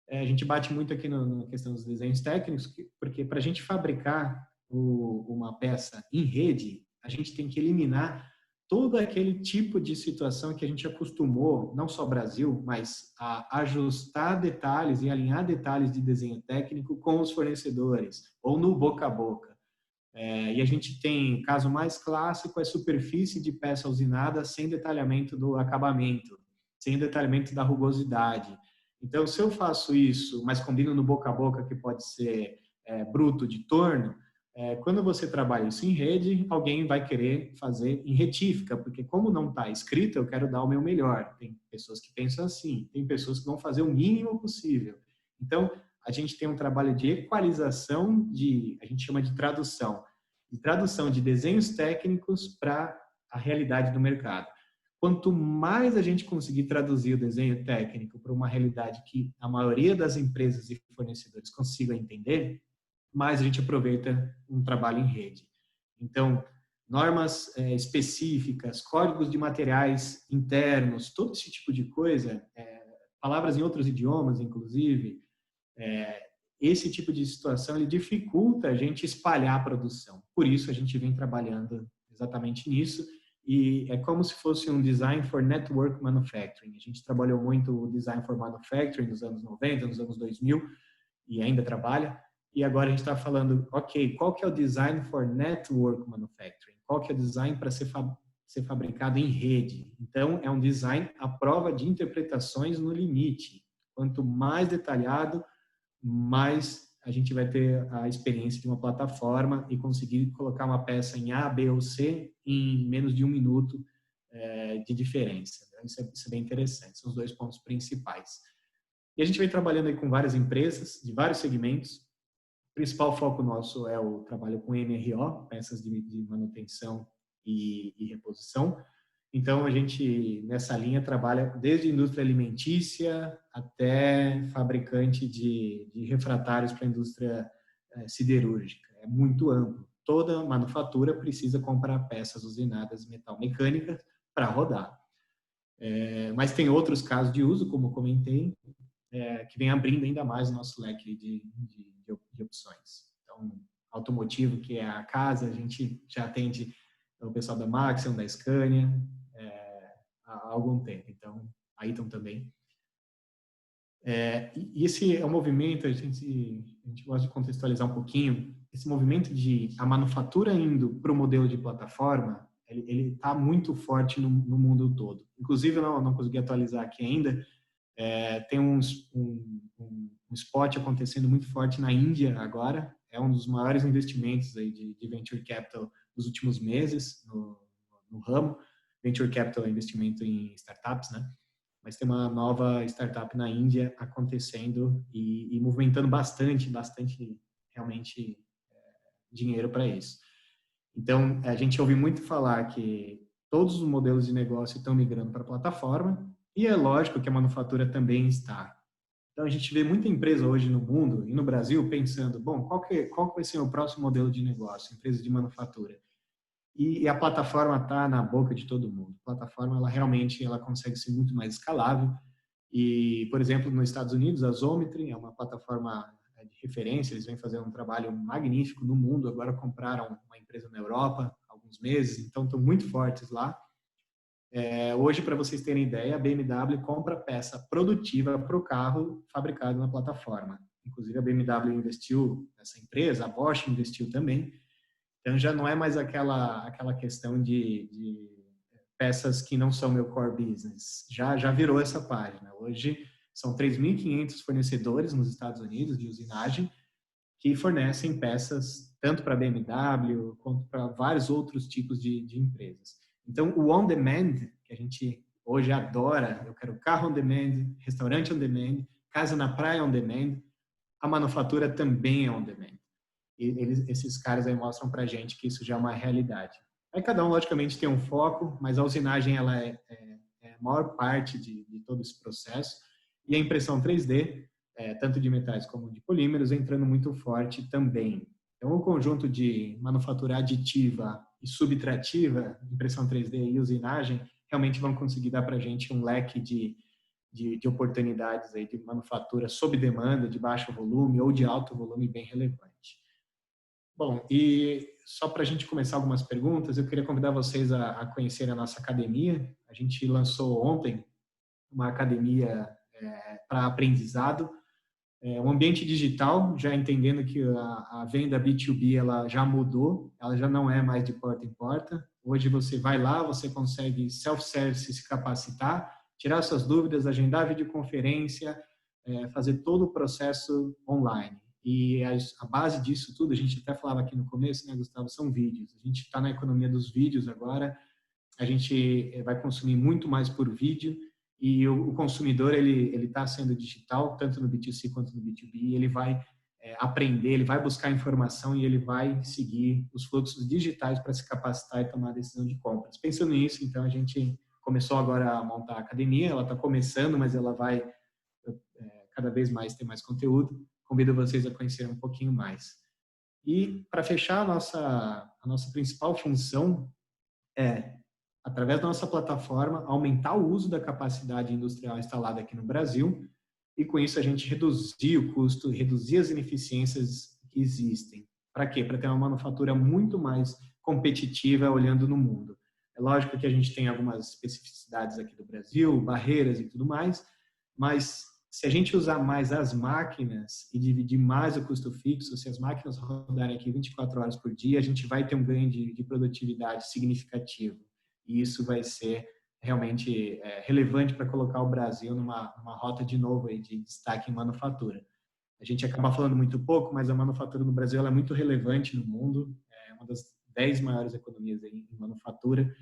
a gente bate muito aqui na questão dos desenhos técnicos, porque para a gente fabricar uma peça em rede, a gente tem que eliminar todo aquele tipo de situação que a gente acostumou, não só Brasil, mas a ajustar detalhes e alinhar detalhes de desenho técnico com os fornecedores, ou no boca a boca. E a gente tem, caso mais clássico, é superfície de peça usinada sem detalhamento do acabamento, sem detalhamento da rugosidade. Então, se eu faço isso, mas combino no boca a boca, que pode ser bruto de torno, quando você trabalha isso em rede, alguém vai querer fazer em retífica, porque como não está escrito, eu quero dar o meu melhor. Tem pessoas que pensam assim, tem pessoas que vão fazer o mínimo possível. Então, a gente tem um trabalho de equalização a gente chama de tradução de desenhos técnicos para a realidade do mercado. Quanto mais a gente conseguir traduzir o desenho técnico para uma realidade que a maioria das empresas e fornecedores consigam entender, mais a gente aproveita um trabalho em rede. Então, normas específicas, códigos de materiais internos, todo esse tipo de coisa, palavras em outros idiomas, inclusive, esse tipo de situação ele dificulta a gente espalhar a produção. Por isso, a gente vem trabalhando exatamente nisso. E é como se fosse um design for network manufacturing. A gente trabalhou muito o design for manufacturing nos anos 90, nos anos 2000, e ainda trabalha. E agora a gente está falando, ok, qual que é o design for network manufacturing? Qual que é o design para ser fabricado em rede? Então, é um design à prova de interpretações no limite. Quanto mais detalhado, mais a gente vai ter a experiência de uma plataforma e conseguir colocar uma peça em A, B ou C em menos de 1 minuto de diferença. Isso é bem interessante, são os 2 pontos principais. E a gente vem trabalhando aí com várias empresas, de vários segmentos. O principal foco nosso é o trabalho com MRO, peças de manutenção e reposição. Então, a gente, nessa linha, trabalha desde indústria alimentícia até fabricante de refratários para a indústria siderúrgica. É muito amplo. Toda manufatura precisa comprar peças usinadas metal-mecânicas para rodar. Mas tem outros casos de uso, como eu comentei, que vem abrindo ainda mais o nosso leque de opções. Então, automotivo, que é a casa, a gente já atende o pessoal da Maxion, da Scania, há algum tempo. Então, a Eaton também. E esse é um movimento, a gente gosta de contextualizar um pouquinho, esse movimento de a manufatura indo para o modelo de plataforma, ele está muito forte no mundo todo. Inclusive, eu não consegui atualizar aqui ainda, tem um spot acontecendo muito forte na Índia agora, é um dos maiores investimentos aí de venture capital dos últimos meses no ramo. Venture capital é investimento em startups, né? Mas tem uma nova startup na Índia acontecendo e movimentando bastante realmente dinheiro para isso. Então, a gente ouve muito falar que todos os modelos de negócio estão migrando para a plataforma e é lógico que a manufatura também está. Então, a gente vê muita empresa hoje no mundo e no Brasil pensando, bom, qual vai ser o próximo modelo de negócio, empresa de manufatura? E a plataforma está na boca de todo mundo. A plataforma, ela consegue ser muito mais escalável. E, por exemplo, nos Estados Unidos, a Xometry é uma plataforma de referência, eles vêm fazendo um trabalho magnífico no mundo, agora compraram uma empresa na Europa há alguns meses, então estão muito fortes lá. Hoje, para vocês terem ideia, a BMW compra peça produtiva para o carro fabricado na plataforma. Inclusive, a BMW investiu nessa empresa, a Bosch investiu também. Então, já não é mais aquela questão de peças que não são meu core business. Já virou essa página. Hoje, são 3.500 fornecedores nos Estados Unidos de usinagem que fornecem peças tanto para a BMW quanto para vários outros tipos de empresas. Então, o on-demand, que a gente hoje adora, eu quero carro on-demand, restaurante on-demand, casa na praia on-demand, a manufatura também é on-demand. E esses caras aí mostram para a gente que isso já é uma realidade. Aí cada um, logicamente, tem um foco, mas a usinagem ela é a maior parte de todo esse processo. E a impressão 3D, tanto de metais como de polímeros, entrando muito forte também. Então, o conjunto de manufatura aditiva e subtrativa, impressão 3D e usinagem, realmente vão conseguir dar para a gente um leque de oportunidades aí de manufatura sob demanda, de baixo volume ou de alto volume bem relevante. Bom, e só para a gente começar algumas perguntas, eu queria convidar vocês a conhecer a nossa academia. A gente lançou ontem uma academia para aprendizado, um ambiente digital, já entendendo que a venda B2B ela já mudou, ela já não é mais de porta em porta. Hoje você vai lá, você consegue self-service, se capacitar, tirar suas dúvidas, agendar videoconferência, fazer todo o processo online. E a base disso tudo, a gente até falava aqui no começo, né, Gustavo, são vídeos. A gente está na economia dos vídeos agora, a gente vai consumir muito mais por vídeo e o consumidor ele está sendo digital, tanto no B2C quanto no B2B, e ele vai aprender, ele vai buscar informação e ele vai seguir os fluxos digitais para se capacitar e tomar a decisão de compras. Pensando nisso, então, a gente começou agora a montar a academia, ela está começando, mas ela vai cada vez mais ter mais conteúdo. Convido vocês a conhecerem um pouquinho mais. E, para fechar, a nossa principal função é, através da nossa plataforma, aumentar o uso da capacidade industrial instalada aqui no Brasil, e com isso a gente reduzir o custo, reduzir as ineficiências que existem. Para quê? Para ter uma manufatura muito mais competitiva olhando no mundo. É lógico que a gente tem algumas especificidades aqui do Brasil, barreiras e tudo mais, mas se a gente usar mais as máquinas e dividir mais o custo fixo, se as máquinas rodarem aqui 24 horas por dia, a gente vai ter um ganho de produtividade significativo. E isso vai ser realmente relevante para colocar o Brasil numa rota de novo aí de destaque em manufatura. A gente acaba falando muito pouco, mas a manufatura no Brasil ela é muito relevante no mundo, é uma das 10 maiores economias em manufatura.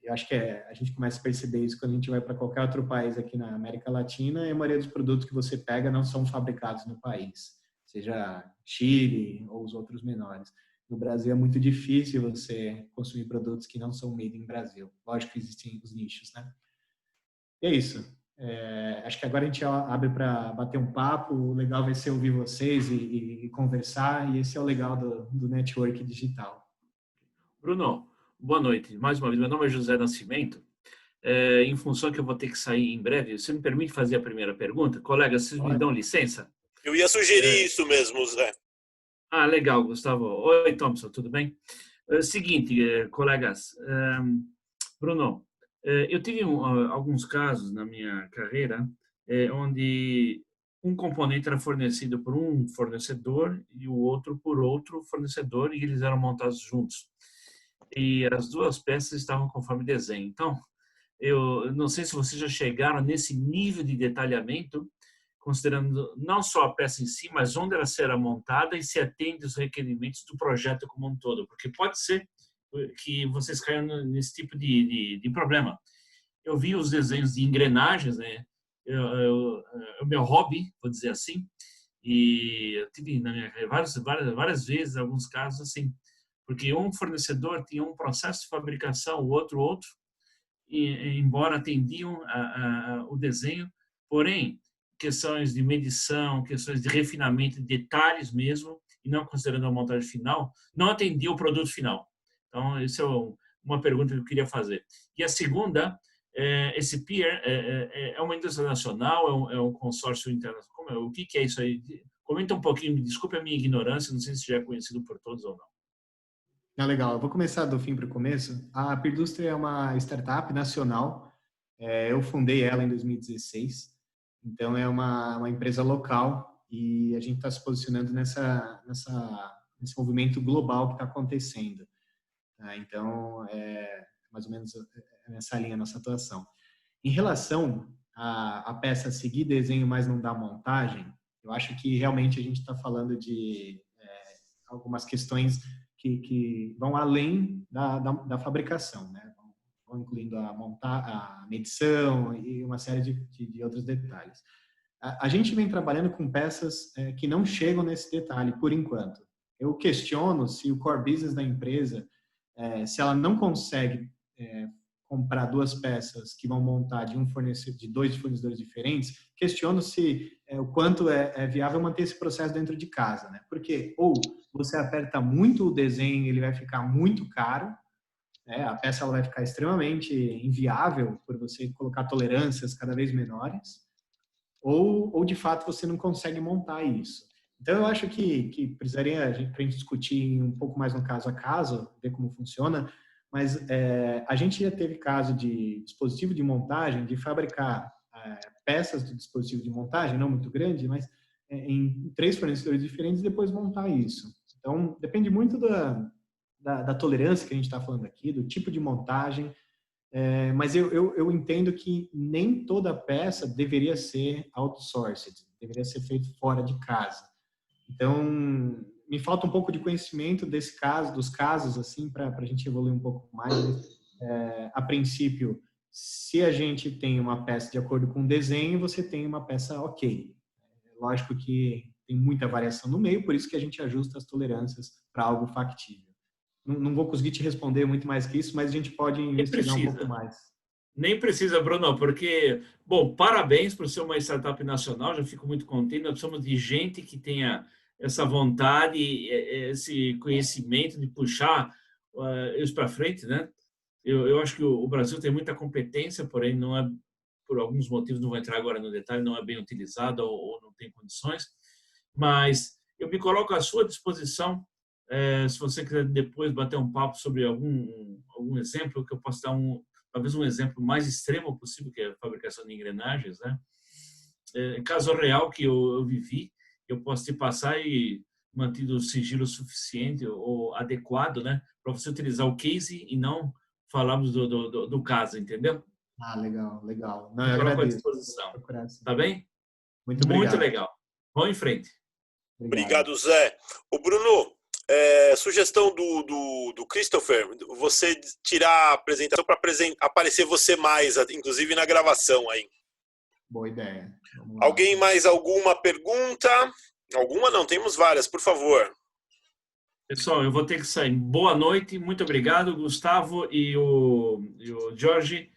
Eu acho que a gente começa a perceber isso quando a gente vai para qualquer outro país aqui na América Latina, e a maioria dos produtos que você pega não são fabricados no país, seja Chile ou os outros menores. No Brasil é muito difícil você consumir produtos que não são made in Brasil. Lógico que existem os nichos, né? E é isso. Acho que agora a gente abre para bater um papo. O legal vai ser ouvir vocês e conversar, e esse é o legal do network digital. Bruno, boa noite. Mais uma vez, meu nome é José Nascimento. Em função que eu vou ter que sair em breve, você me permite fazer a primeira pergunta? Colegas, vocês me dão licença? Eu ia sugerir isso mesmo, Zé. Ah, legal, Gustavo. Oi, Thompson, tudo bem? Seguinte, colegas, Bruno, eu tive alguns casos na minha carreira onde um componente era fornecido por um fornecedor e o outro por outro fornecedor, e eles eram montados juntos. E as duas peças estavam conforme desenho. Então, eu não sei se vocês já chegaram nesse nível de detalhamento, considerando não só a peça em si, mas onde ela será montada e se atende aos requerimentos do projeto como um todo, porque pode ser que vocês caiam nesse tipo de problema. Eu vi os desenhos de engrenagens, né? O meu hobby, vou dizer assim, e eu tive na minha várias vezes alguns casos assim, porque um fornecedor tinha um processo de fabricação, o outro, e embora atendiam o desenho, porém questões de medição, questões de refinamento, detalhes mesmo, e não considerando a montagem final, não atendia o produto final. Então, essa é uma pergunta que eu queria fazer. E a segunda, esse peer é uma indústria nacional, é um consórcio internacional? O que é isso aí? Comenta um pouquinho, me desculpe a minha ignorância, não sei se já é conhecido por todos ou não. Legal, eu vou começar do fim para o começo. A Peerdustria é uma startup nacional, eu fundei ela em 2016. Então, é uma empresa local e a gente está se posicionando nesse movimento global que está acontecendo. Tá? Então, mais ou menos nessa linha a nossa atuação. Em relação à peça seguir desenho, mas não dar montagem, eu acho que realmente a gente está falando de algumas questões que vão além da fabricação, né? Incluindo a medição e uma série de outros detalhes. A gente vem trabalhando com peças que não chegam nesse detalhe, por enquanto. Eu questiono se o core business da empresa, se ela não consegue comprar duas peças que vão montar de dois fornecedores diferentes, questiono se o quanto é viável manter esse processo dentro de casa, né? Porque ou você aperta muito o desenho, ele vai ficar muito caro, a peça ela vai ficar extremamente inviável por você colocar tolerâncias cada vez menores, ou de fato você não consegue montar isso. Então eu acho que precisaria a gente discutir um pouco mais no caso a caso, ver como funciona, mas a gente já teve caso de dispositivo de montagem, de fabricar peças do dispositivo de montagem, não muito grande, mas em 3 fornecedores diferentes e depois montar isso. Então depende muito da tolerância que a gente está falando aqui, do tipo de montagem, mas eu entendo que nem toda peça deveria ser outsourced, deveria ser feito fora de casa. Então, me falta um pouco de conhecimento dos casos, assim, para a gente evoluir um pouco mais. A princípio, Se a gente tem uma peça de acordo com o desenho, você tem uma peça ok. Lógico que tem muita variação no meio, por isso que a gente ajusta as tolerâncias para algo factível. Não vou conseguir te responder muito mais que isso, mas a gente pode investigar um pouco mais. Nem precisa, Bruno, porque, bom, parabéns por ser uma startup nacional, já fico muito contente. Nós precisamos de gente que tenha essa vontade, esse conhecimento de puxar isso para frente, né? Eu acho que o Brasil tem muita competência, porém não é, por alguns motivos, não vou entrar agora no detalhe, não é bem utilizada ou não tem condições, mas eu me coloco à sua disposição, se você quiser depois bater um papo sobre algum exemplo, que eu possa dar talvez um exemplo mais extremo possível, que é a fabricação de engrenagens, né? Caso real que eu vivi, eu posso te passar e mantido o sigilo suficiente ou adequado, né, para você utilizar o case e não falarmos do caso, entendeu? Ah, legal. Não, eu coloco à agradeço. disposição. Tá bem? Muito obrigado. Muito legal. Vamos em frente. Obrigado, Zé. O Bruno, sugestão do Christopher, você tirar a apresentação para aparecer você mais, inclusive na gravação aí. Boa ideia. Alguém mais alguma pergunta? Alguma não, temos várias, por favor. Pessoal, eu vou ter que sair. Boa noite, muito obrigado, Gustavo e o Jorge.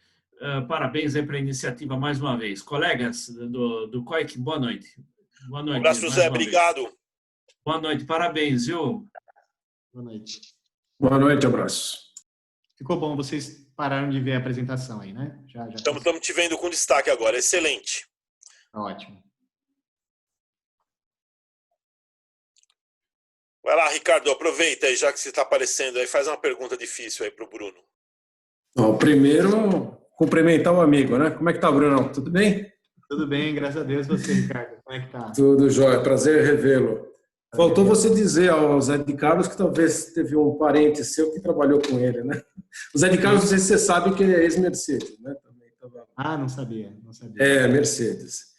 Parabéns aí para a iniciativa mais uma vez. Colegas do COIC, boa noite. Boa noite. Um abraço, Zé, obrigado. Vez. Boa noite, parabéns, viu? Boa noite. Boa noite, abraço. Ficou bom, vocês pararam de ver a apresentação aí, né? Estamos te vendo com destaque agora, excelente. Ótimo. Vai lá, Ricardo, aproveita aí, já que você está aparecendo aí, faz uma pergunta difícil aí para o Bruno. Bom, primeiro, cumprimentar o amigo, né? Como é que tá, Bruno? Tudo bem? Tudo bem, graças a Deus. Você, Ricardo, como é que tá? Tudo jóia, prazer revê-lo. Faltou você dizer ao Zé de Carlos que talvez teve um parente seu que trabalhou com ele, né? O Zé de Carlos, não sei se você sabe que ele é ex-Mercedes, né? Também tava... Ah, não sabia. Mercedes.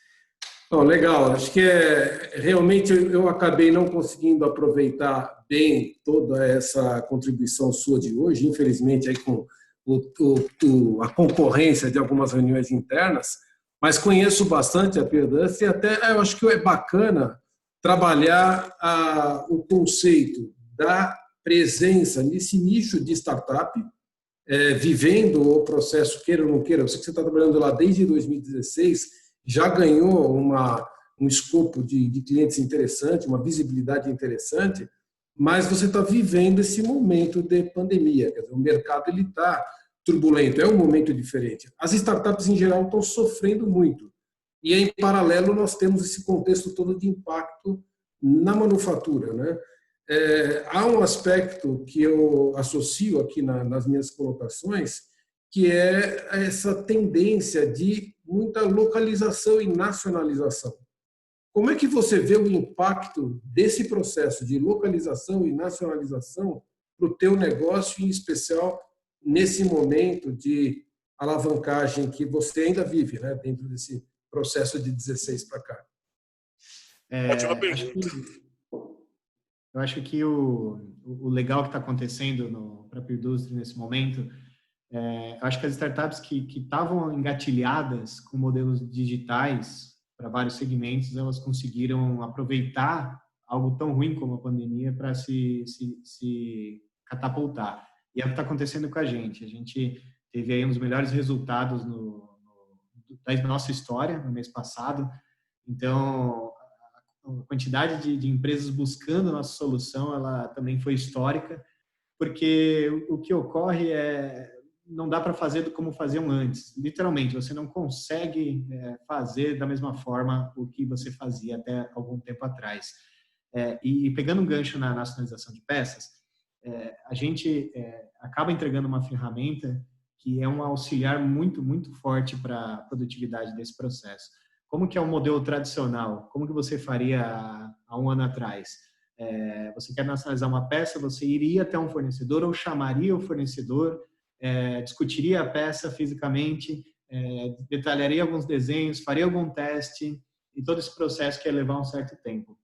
Bom, legal, acho que realmente eu acabei não conseguindo aproveitar bem toda essa contribuição sua de hoje, infelizmente aí com a concorrência de algumas reuniões internas, mas conheço bastante a Peerdance e até eu acho que é bacana trabalhar o conceito da presença nesse nicho de startup, vivendo o processo, queira ou não queira, eu sei que você está trabalhando lá desde 2016, já ganhou um escopo de clientes interessante, uma visibilidade interessante, mas você está vivendo esse momento de pandemia. Quer dizer, o mercado está turbulento, é um momento diferente. As startups, em geral, estão sofrendo muito. E, em paralelo, nós temos esse contexto todo de impacto na manufatura, né? Há um aspecto que eu associo aqui nas minhas colocações, que é essa tendência de muita localização e nacionalização. Como é que você vê o impacto desse processo de localização e nacionalização para o teu negócio, em especial nesse momento de alavancagem que você ainda vive, né, dentro desse processo de 16 para cá? Ótima pergunta. Eu acho que o legal que está acontecendo para a Peerdustry nesse momento, acho que as startups que estavam engatilhadas com modelos digitais para vários segmentos, elas conseguiram aproveitar algo tão ruim como a pandemia para se catapultar. E é o que está acontecendo com a gente. A gente teve aí um dos melhores resultados da nossa história no mês passado. Então, a quantidade de empresas buscando a nossa solução, ela também foi histórica, porque o que ocorre não dá para fazer como faziam antes. Literalmente, você não consegue fazer da mesma forma o que você fazia até algum tempo atrás. E pegando um gancho na nacionalização de peças, a gente acaba entregando uma ferramenta que é um auxiliar muito, muito forte para a produtividade desse processo. Como que é o modelo tradicional? Como que você faria há um ano atrás? Você quer nacionalizar uma peça, você iria até um fornecedor ou chamaria o fornecedor, discutiria a peça fisicamente, detalharia alguns desenhos, faria algum teste e todo esse processo que ia levar um certo tempo.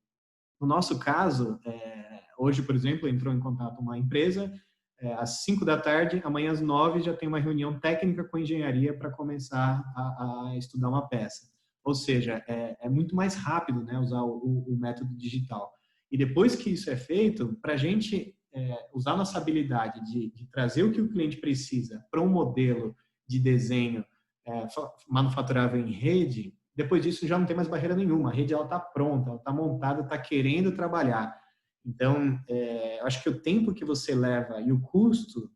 No nosso caso, hoje, por exemplo, entrou em contato uma empresa às 5 da tarde, amanhã às 9 já tem uma reunião técnica com a engenharia para começar a estudar uma peça. Ou seja, é muito mais rápido, né, usar o método digital. E depois que isso é feito, para a gente usar nossa habilidade de trazer o que o cliente precisa para um modelo de desenho manufaturável em rede, depois disso já não tem mais barreira nenhuma. A rede está pronta, ela está montada, está querendo trabalhar. Então, eu acho que o tempo que você leva e o custo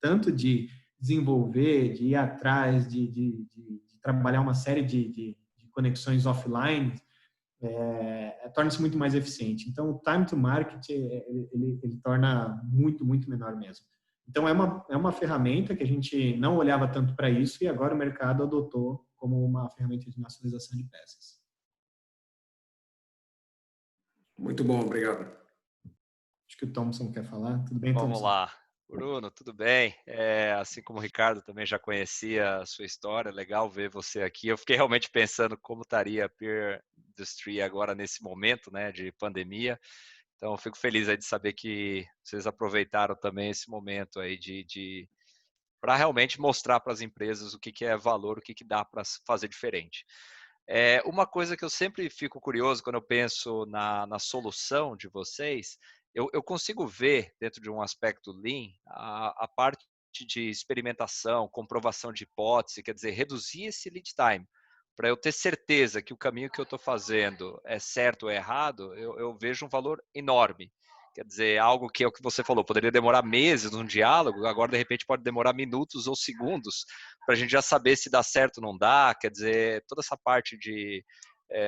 tanto de desenvolver, de ir atrás, de trabalhar uma série de conexões offline, torna-se muito mais eficiente. Então, o time to market, ele torna muito, muito menor mesmo. Então, é uma ferramenta que a gente não olhava tanto para isso e agora o mercado adotou como uma ferramenta de nacionalização de peças. Muito bom, obrigado. Acho que o Thompson quer falar. Tudo bem, Thompson? Vamos lá. Bruno, tudo bem? Assim como o Ricardo também já conhecia a sua história, legal ver você aqui. Eu fiquei realmente pensando como estaria a Peer Industry agora nesse momento, né, de pandemia. Então, eu fico feliz aí de saber que vocês aproveitaram também esse momento aí para realmente mostrar para as empresas o que é valor, o que dá para fazer diferente. Uma coisa que eu sempre fico curioso quando eu penso na solução de vocês, eu consigo ver dentro de um aspecto Lean a parte de experimentação, comprovação de hipótese, quer dizer, reduzir esse lead time. Para eu ter certeza que o caminho que eu estou fazendo é certo ou errado, eu vejo um valor enorme. Quer dizer, algo que é o que você falou, poderia demorar meses num diálogo, agora de repente pode demorar minutos ou segundos para a gente já saber se dá certo ou não dá. Quer dizer, toda essa parte de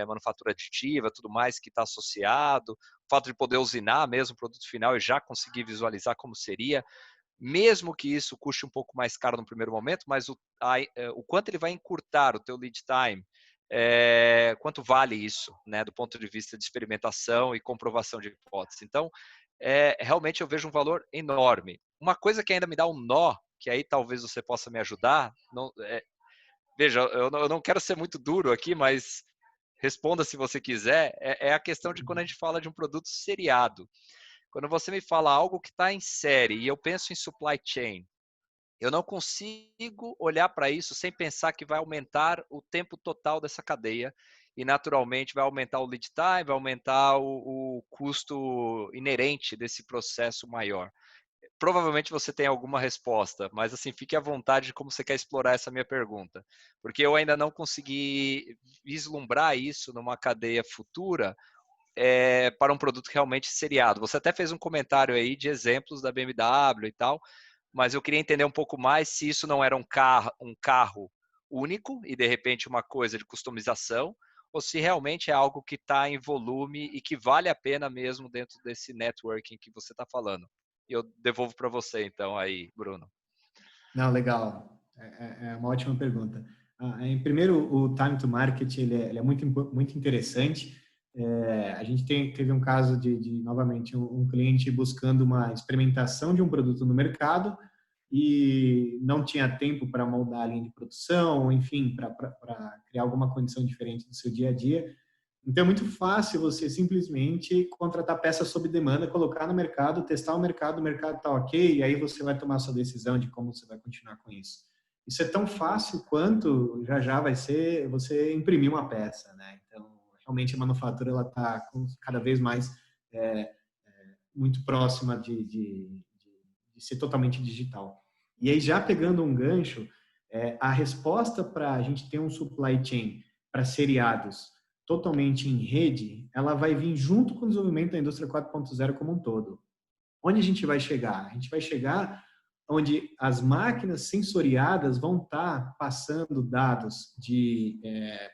manufatura aditiva, tudo mais que está associado, o fato de poder usinar mesmo o produto final e já conseguir visualizar como seria, mesmo que isso custe um pouco mais caro no primeiro momento, mas o quanto ele vai encurtar o teu lead time, quanto vale isso, né, do ponto de vista de experimentação e comprovação de hipótese. Então, realmente eu vejo um valor enorme. Uma coisa que ainda me dá um nó, que aí talvez você possa me ajudar, veja, eu não quero ser muito duro aqui, mas responda se você quiser, é a questão de quando a gente fala de um produto seriado. Quando você me fala algo que está em série e eu penso em supply chain, eu não consigo olhar para isso sem pensar que vai aumentar o tempo total dessa cadeia e, naturalmente, vai aumentar o lead time, vai aumentar o custo inerente desse processo maior. Provavelmente você tem alguma resposta, mas assim, fique à vontade de como você quer explorar essa minha pergunta, porque eu ainda não consegui vislumbrar isso numa cadeia futura para um produto realmente seriado. Você até fez um comentário aí de exemplos da BMW e tal, mas eu queria entender um pouco mais se isso não era um carro único e de repente uma coisa de customização, ou se realmente é algo que está em volume e que vale a pena mesmo dentro desse networking que você está falando. E eu devolvo para você, então, aí, Bruno. Não, legal. É uma ótima pergunta. Em primeiro, o time to market ele é muito, muito interessante. A gente teve um caso de novamente, um cliente buscando uma experimentação de um produto no mercado e não tinha tempo para moldar a linha de produção, enfim, para criar alguma condição diferente do seu dia a dia. Então, é muito fácil você simplesmente contratar peças sob demanda, colocar no mercado, testar o mercado está ok, e aí você vai tomar a sua decisão de como você vai continuar com isso. Isso é tão fácil quanto já vai ser você imprimir uma peça, né? Então, realmente a manufatura ela está cada vez mais muito próxima de ser totalmente digital. E aí, já pegando um gancho, a resposta para a gente ter um supply chain para seriados totalmente em rede, ela vai vir junto com o desenvolvimento da indústria 4.0 como um todo. Onde a gente vai chegar? A gente vai chegar onde as máquinas sensoriadas vão estar passando dados de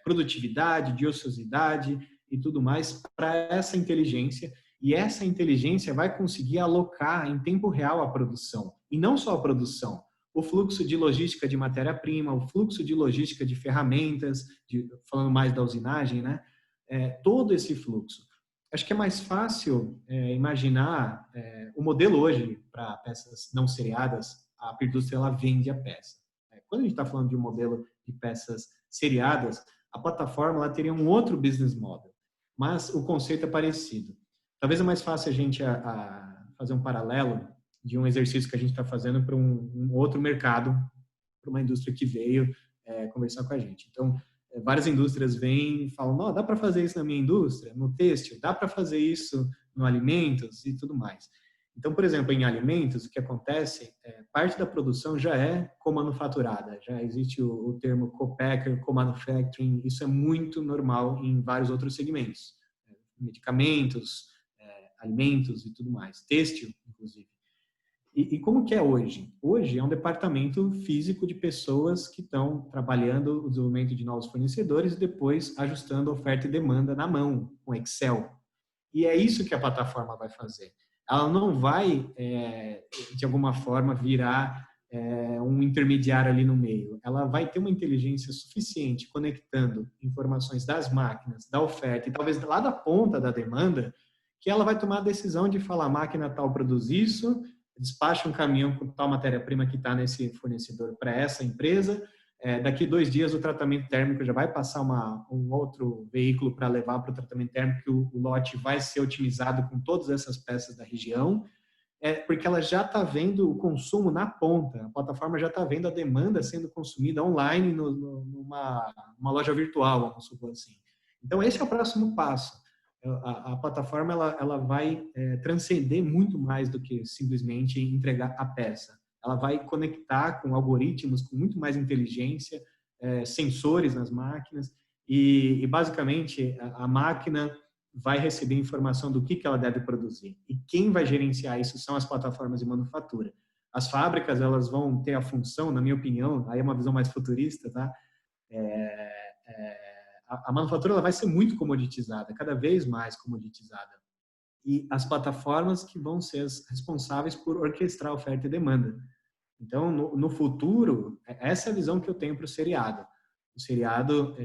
produtividade, de ociosidade e tudo mais para essa inteligência, e essa inteligência vai conseguir alocar em tempo real a produção. E não só a produção, o fluxo de logística de matéria-prima, o fluxo de logística de ferramentas, falando mais da usinagem, né? Todo esse fluxo. Acho que é mais fácil imaginar o modelo hoje para peças não seriadas, a indústria ela vende a peça. Quando a gente está falando de um modelo de peças seriadas, a plataforma ela teria um outro business model, mas o conceito é parecido. Talvez é mais fácil a gente fazer um paralelo de um exercício que a gente está fazendo para um outro mercado, para uma indústria que veio conversar com a gente. Então, várias indústrias vêm e falam, não, dá para fazer isso na minha indústria, no têxtil, dá para fazer isso no alimentos e tudo mais. Então, por exemplo, em alimentos, o que acontece parte da produção já é comanufaturada, já existe o termo co-packer, co-manufacturing, isso é muito normal em vários outros segmentos, medicamentos, alimentos e tudo mais, têxtil, inclusive. E como que é hoje? Hoje é um departamento físico de pessoas que estão trabalhando o desenvolvimento de novos fornecedores e depois ajustando oferta e demanda na mão, com Excel. E é isso que a plataforma vai fazer. Ela não vai, de alguma forma, virar um intermediário ali no meio. Ela vai ter uma inteligência suficiente conectando informações das máquinas, da oferta e talvez lá da ponta da demanda, que ela vai tomar a decisão de falar, a máquina tal produz isso, despacha um caminhão com tal matéria-prima que está nesse fornecedor para essa empresa, daqui 2 dias o tratamento térmico já vai passar um outro veículo para levar para o tratamento térmico, que o lote vai ser otimizado com todas essas peças da região, porque ela já está vendo o consumo na ponta, a plataforma já está vendo a demanda sendo consumida online numa loja virtual, vamos supor assim. Então, esse é o próximo passo. A plataforma ela vai transcender muito mais do que simplesmente entregar a peça. Ela vai conectar com algoritmos com muito mais inteligência, sensores nas máquinas e basicamente a máquina vai receber informação do que ela deve produzir. E quem vai gerenciar isso são as plataformas de manufatura. As fábricas elas vão ter a função, na minha opinião, aí é uma visão mais futurista, tá? A manufatura ela vai ser muito comoditizada, cada vez mais comoditizada. E as plataformas que vão ser as responsáveis por orquestrar oferta e demanda. Então, no futuro, essa é a visão que eu tenho para o seriado. O seriado,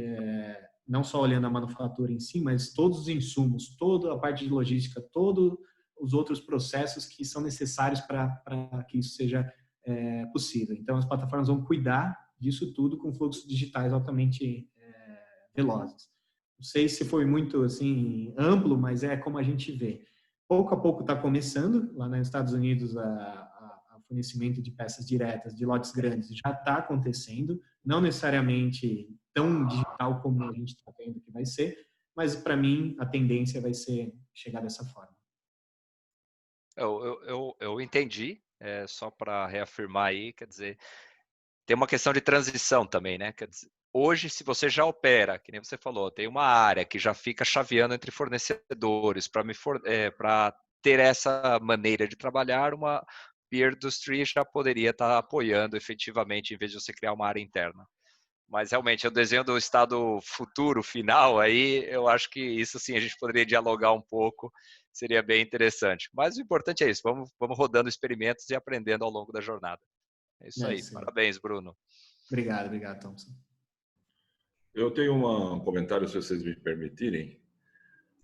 não só olhando a manufatura em si, mas todos os insumos, toda a parte de logística, todos os outros processos que são necessários para que isso seja possível. Então, as plataformas vão cuidar disso tudo com fluxos digitais altamente velozes. Não sei se foi muito assim amplo, mas é como a gente vê. Pouco a pouco está começando, lá nos Estados Unidos, a fornecimento de peças diretas, de lotes grandes, já está acontecendo, não necessariamente tão digital como a gente está vendo que vai ser, mas para mim a tendência vai ser chegar dessa forma. Eu entendi, só para reafirmar aí, quer dizer, tem uma questão de transição também, né? Quer dizer, hoje, se você já opera, que nem você falou, tem uma área que já fica chaveando entre fornecedores para ter essa maneira de trabalhar, uma peer industry já poderia estar apoiando efetivamente, em vez de você criar uma área interna. Mas realmente, o desenho do estado futuro, final, aí eu acho que isso sim a gente poderia dialogar um pouco, seria bem interessante. Mas o importante é isso, vamos rodando experimentos e aprendendo ao longo da jornada. É isso aí, Sim. Parabéns, Bruno. Obrigado, Thompson. Eu tenho um comentário, se vocês me permitirem.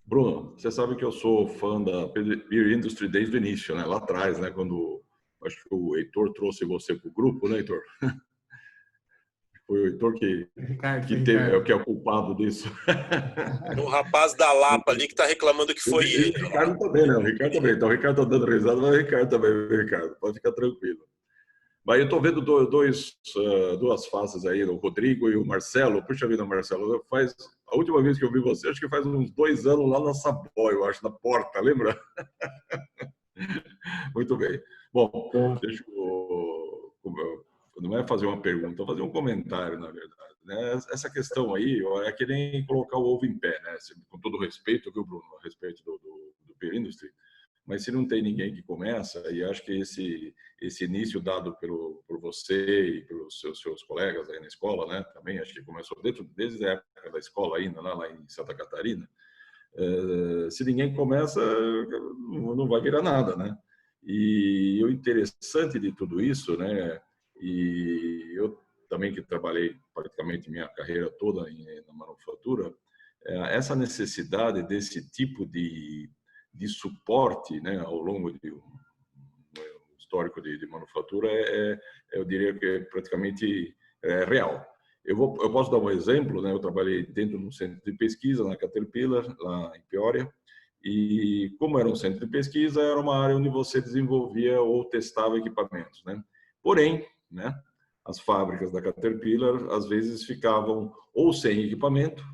Bruno, você sabe que eu sou fã da Beer Industry desde o início, né? Lá atrás, né? Quando acho que o Heitor trouxe você para o grupo, né, Heitor? Foi o Heitor que é o culpado disso. O rapaz da Lapa ali que está reclamando que foi ele. O Ricardo também, né? O Ricardo também. Então, o Ricardo está dando risada, mas o Ricardo também, Ricardo. Pode ficar tranquilo. Mas eu estou vendo duas faces aí, o Rodrigo e o Marcelo. Puxa vida, Marcelo, a última vez que eu vi você, acho que faz uns 2 anos lá na Saboy, eu acho, na porta, lembra? Muito bem. Bom, deixa eu... Não é fazer uma pergunta, é fazer um comentário, na verdade. Né? Essa questão aí é que nem colocar o ovo em pé, né? Com todo respeito, viu, Bruno, a respeito do Beer Industry. Mas se não tem ninguém que começa, e acho que esse início dado por você e pelos seus colegas aí na escola, né, também acho que começou desde a época da escola ainda, lá em Santa Catarina, se ninguém começa, não vai virar nada, né? E o interessante de tudo isso, né, e eu também que trabalhei praticamente minha carreira toda na manufatura, essa necessidade desse tipo de suporte, né, ao longo de um histórico de manufatura eu diria que é praticamente real. Eu posso dar um exemplo, né? Eu trabalhei dentro de um centro de pesquisa na Caterpillar, lá em Peoria, E como era um centro de pesquisa, era uma área onde você desenvolvia ou testava equipamentos, né? Porém, né, as fábricas da Caterpillar às vezes ficavam ou sem equipamento,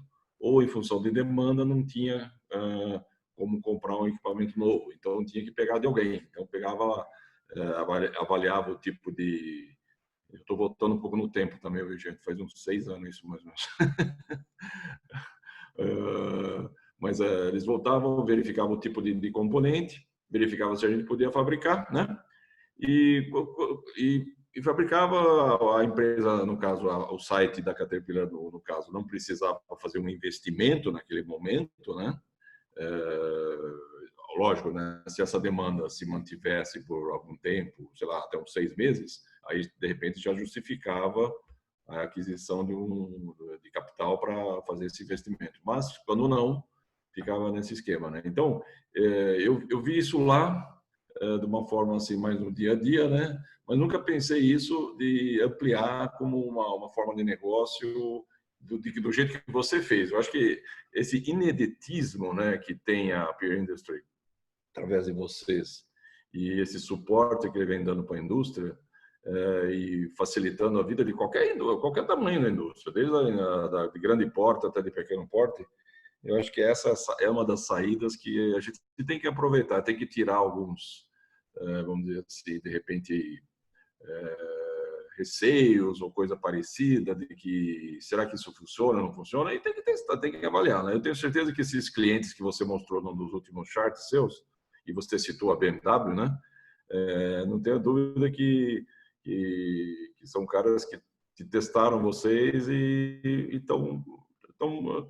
ou em função de demanda não tinha como comprar um equipamento novo. Então tinha que pegar de alguém. Então pegava, avaliava o tipo de... Eu estou voltando um pouco no tempo também, gente. Faz uns 6 anos isso, mais ou menos. Mas eles voltavam, verificavam o tipo de componente, verificavam se a gente podia fabricar, né? E fabricava a empresa, no caso, o site da Caterpillar, no caso, não precisava fazer um investimento naquele momento, né? Lógico, né? Se essa demanda se mantivesse por algum tempo, sei lá, até uns 6 meses, aí de repente já justificava a aquisição de capital para fazer esse investimento. Mas quando não, ficava nesse esquema, né? Então, eu vi isso lá de uma forma assim mais no dia a dia, né? Mas nunca pensei isso de ampliar como uma forma de negócio do jeito que você fez. Eu acho que esse ineditismo, né, que tem a Peer Industry através de vocês e esse suporte que ele vem dando para a indústria e facilitando a vida de qualquer tamanho da indústria, desde de grande porte até de pequeno porte. Eu acho que essa é uma das saídas que a gente tem que aproveitar, tem que tirar alguns, vamos dizer assim, de repente, receios ou coisa parecida, de que será que isso funciona ou não funciona, e tem que testar, tem que avaliar, né? Eu tenho certeza que esses clientes que você mostrou num dos últimos charts seus, e você citou a BMW, né? Não tenho dúvida que são caras que testaram vocês e estão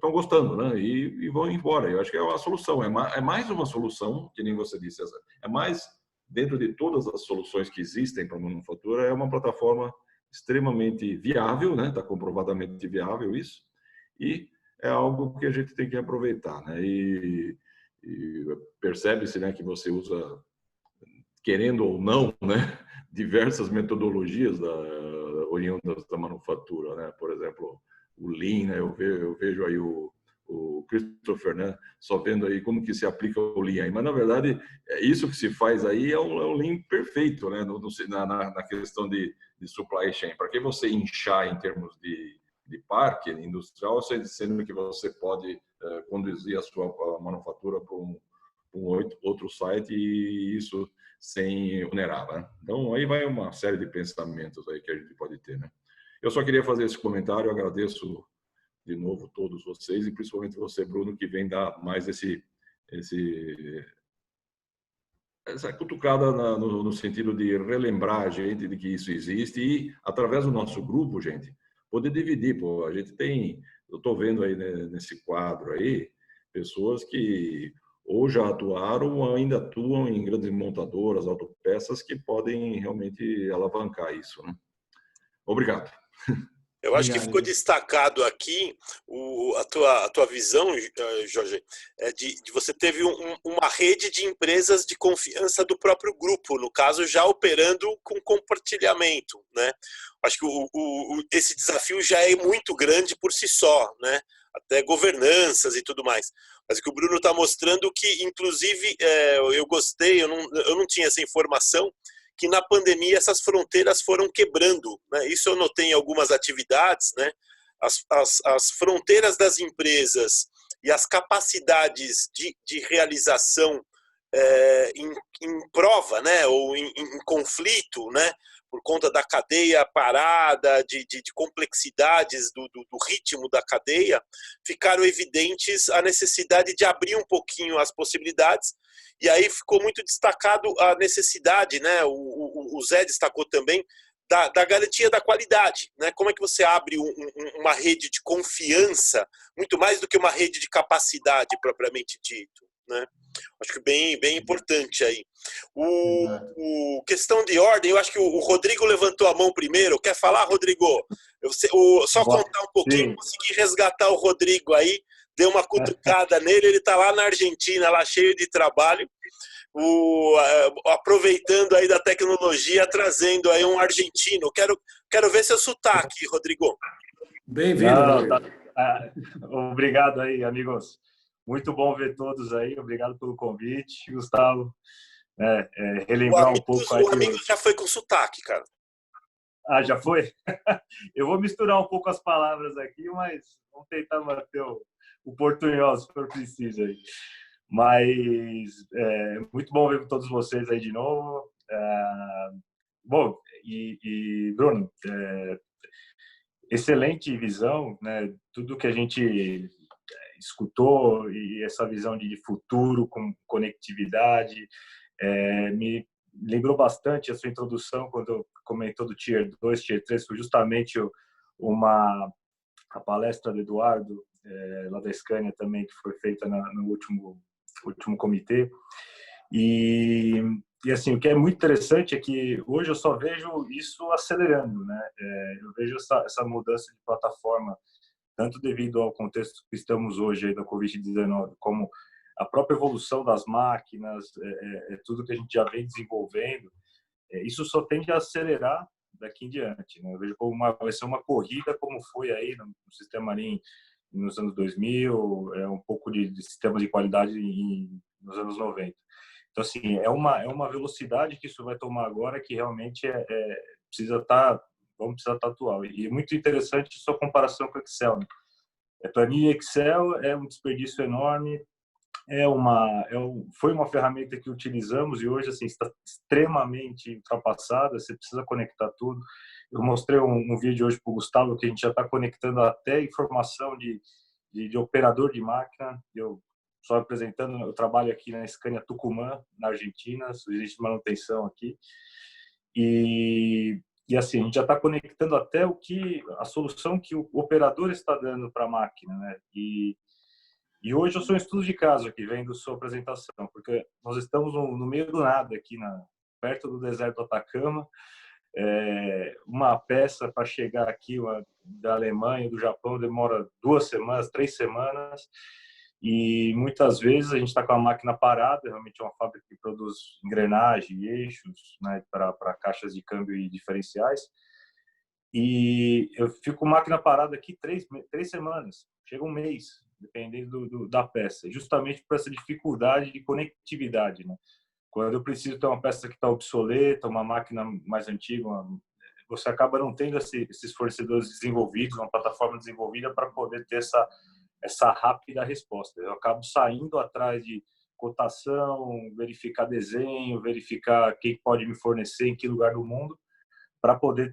gostando, né? E vão embora. Eu acho que é uma solução, é mais uma solução, que nem você disse, César. É mais, dentro de todas as soluções que existem para a manufatura, é uma plataforma extremamente viável, né? Está comprovadamente viável isso, e é algo que a gente tem que aproveitar, né? E percebe-se, né, que você usa, querendo ou não, né, diversas metodologias oriundas da manufatura, né? Por exemplo, o Lean, né? Eu vejo aí o Christopher, né? Só vendo aí como que se aplica o Lean aí. Mas, na verdade, isso que se faz aí é um Lean perfeito, né? Na questão de supply chain. Para que você inchar em termos de parque industrial, sendo que você pode conduzir a sua manufatura para um outro site e isso sem onerar, né? Então, aí vai uma série de pensamentos aí que a gente pode ter, né? Eu só queria fazer esse comentário, agradeço de novo todos vocês e principalmente você, Bruno, que vem dar mais essa cutucada no sentido de relembrar a gente de que isso existe e, através do nosso grupo, gente, poder dividir. Pô, a gente tem, eu estou vendo aí, né, nesse quadro aí, pessoas que ou já atuaram ou ainda atuam em grandes montadoras, autopeças, que podem realmente alavancar isso, né? Obrigado. Eu acho que ficou destacado aqui a tua visão, Jorge, de você teve uma rede de empresas de confiança do próprio grupo, no caso já operando com compartilhamento, né? Acho que esse desafio já é muito grande por si só, né? Até governanças e tudo mais. Mas o que o Bruno está mostrando que, inclusive, eu gostei, eu não tinha essa informação, que na pandemia essas fronteiras foram quebrando, né? Isso eu notei em algumas atividades, né? As fronteiras das empresas e as capacidades de realização em prova, né? Ou em conflito, né? Por conta da cadeia parada, de complexidades do ritmo da cadeia, ficaram evidentes a necessidade de abrir um pouquinho as possibilidades. E aí ficou muito destacado a necessidade, né? O Zé destacou também, da garantia da qualidade, né? Como é que você abre uma rede de confiança, muito mais do que uma rede de capacidade propriamente dito, né? Acho que bem importante aí. Questão de ordem, eu acho que o Rodrigo levantou a mão primeiro. Quer falar, Rodrigo? Só contar um pouquinho, consegui resgatar o Rodrigo aí, deu uma cutucada nele, ele está lá na Argentina, lá cheio de trabalho, aproveitando aí da tecnologia, trazendo aí um argentino. Quero ver seu sotaque, Rodrigo. Bem-vindo. Obrigado aí, amigos. Muito bom ver todos aí. Obrigado pelo convite, Gustavo. Relembrar um pouco aí. O amigo já foi com sotaque, cara. Ah, já foi? Eu vou misturar um pouco as palavras aqui, mas vamos tentar manter o portunhol, se for preciso aí. Mas muito bom ver todos vocês aí de novo. Bom, Bruno, excelente visão, né? Tudo que a gente escutou e essa visão de futuro com conectividade me lembrou bastante a sua introdução quando comentou do Tier 2, Tier 3, foi justamente a palestra do Eduardo, lá da Scania também, que foi feita no último comitê. E assim, o que é muito interessante é que hoje eu só vejo isso acelerando, né? Eu vejo essa mudança de plataforma, tanto devido ao contexto que estamos hoje aí da Covid-19, como a própria evolução das máquinas, tudo que a gente já vem desenvolvendo, isso só tende a acelerar daqui em diante, né? Eu vejo como vai ser uma corrida, como foi aí no sistema Lean nos anos 2000, um pouco de sistema de qualidade nos anos 90. Então, assim, é uma velocidade que isso vai tomar agora que realmente vamos precisar estar atual. E é muito interessante a sua comparação com o Excel, né? Planilha Excel é um desperdício enorme, foi uma ferramenta que utilizamos e hoje assim está extremamente ultrapassada. Você precisa conectar tudo. Eu mostrei um vídeo hoje para o Gustavo que a gente já está conectando até informação de operador de máquina. Eu só apresentando, eu trabalho aqui na Scania Tucumã, na Argentina, existe manutenção aqui. E assim, a gente já está conectando até a solução que o operador está dando para a máquina, né? E hoje eu sou um estudo de caso aqui, vendo sua apresentação, porque nós estamos no meio do nada aqui, perto do deserto do Atacama. Uma peça para chegar aqui da Alemanha, do Japão, demora 2 semanas, 3 semanas. E muitas vezes a gente está com a máquina parada, realmente é uma fábrica que produz engrenagem e eixos, né, para caixas de câmbio e diferenciais. E eu fico com a máquina parada aqui 3 semanas, chega um mês, dependendo da peça, justamente por essa dificuldade de conectividade, né? Quando eu preciso ter uma peça que está obsoleta, uma máquina mais antiga, você acaba não tendo esses fornecedores desenvolvidos, uma plataforma desenvolvida para poder ter essa rápida resposta. Eu acabo saindo atrás de cotação, verificar desenho, verificar quem pode me fornecer em que lugar do mundo para poder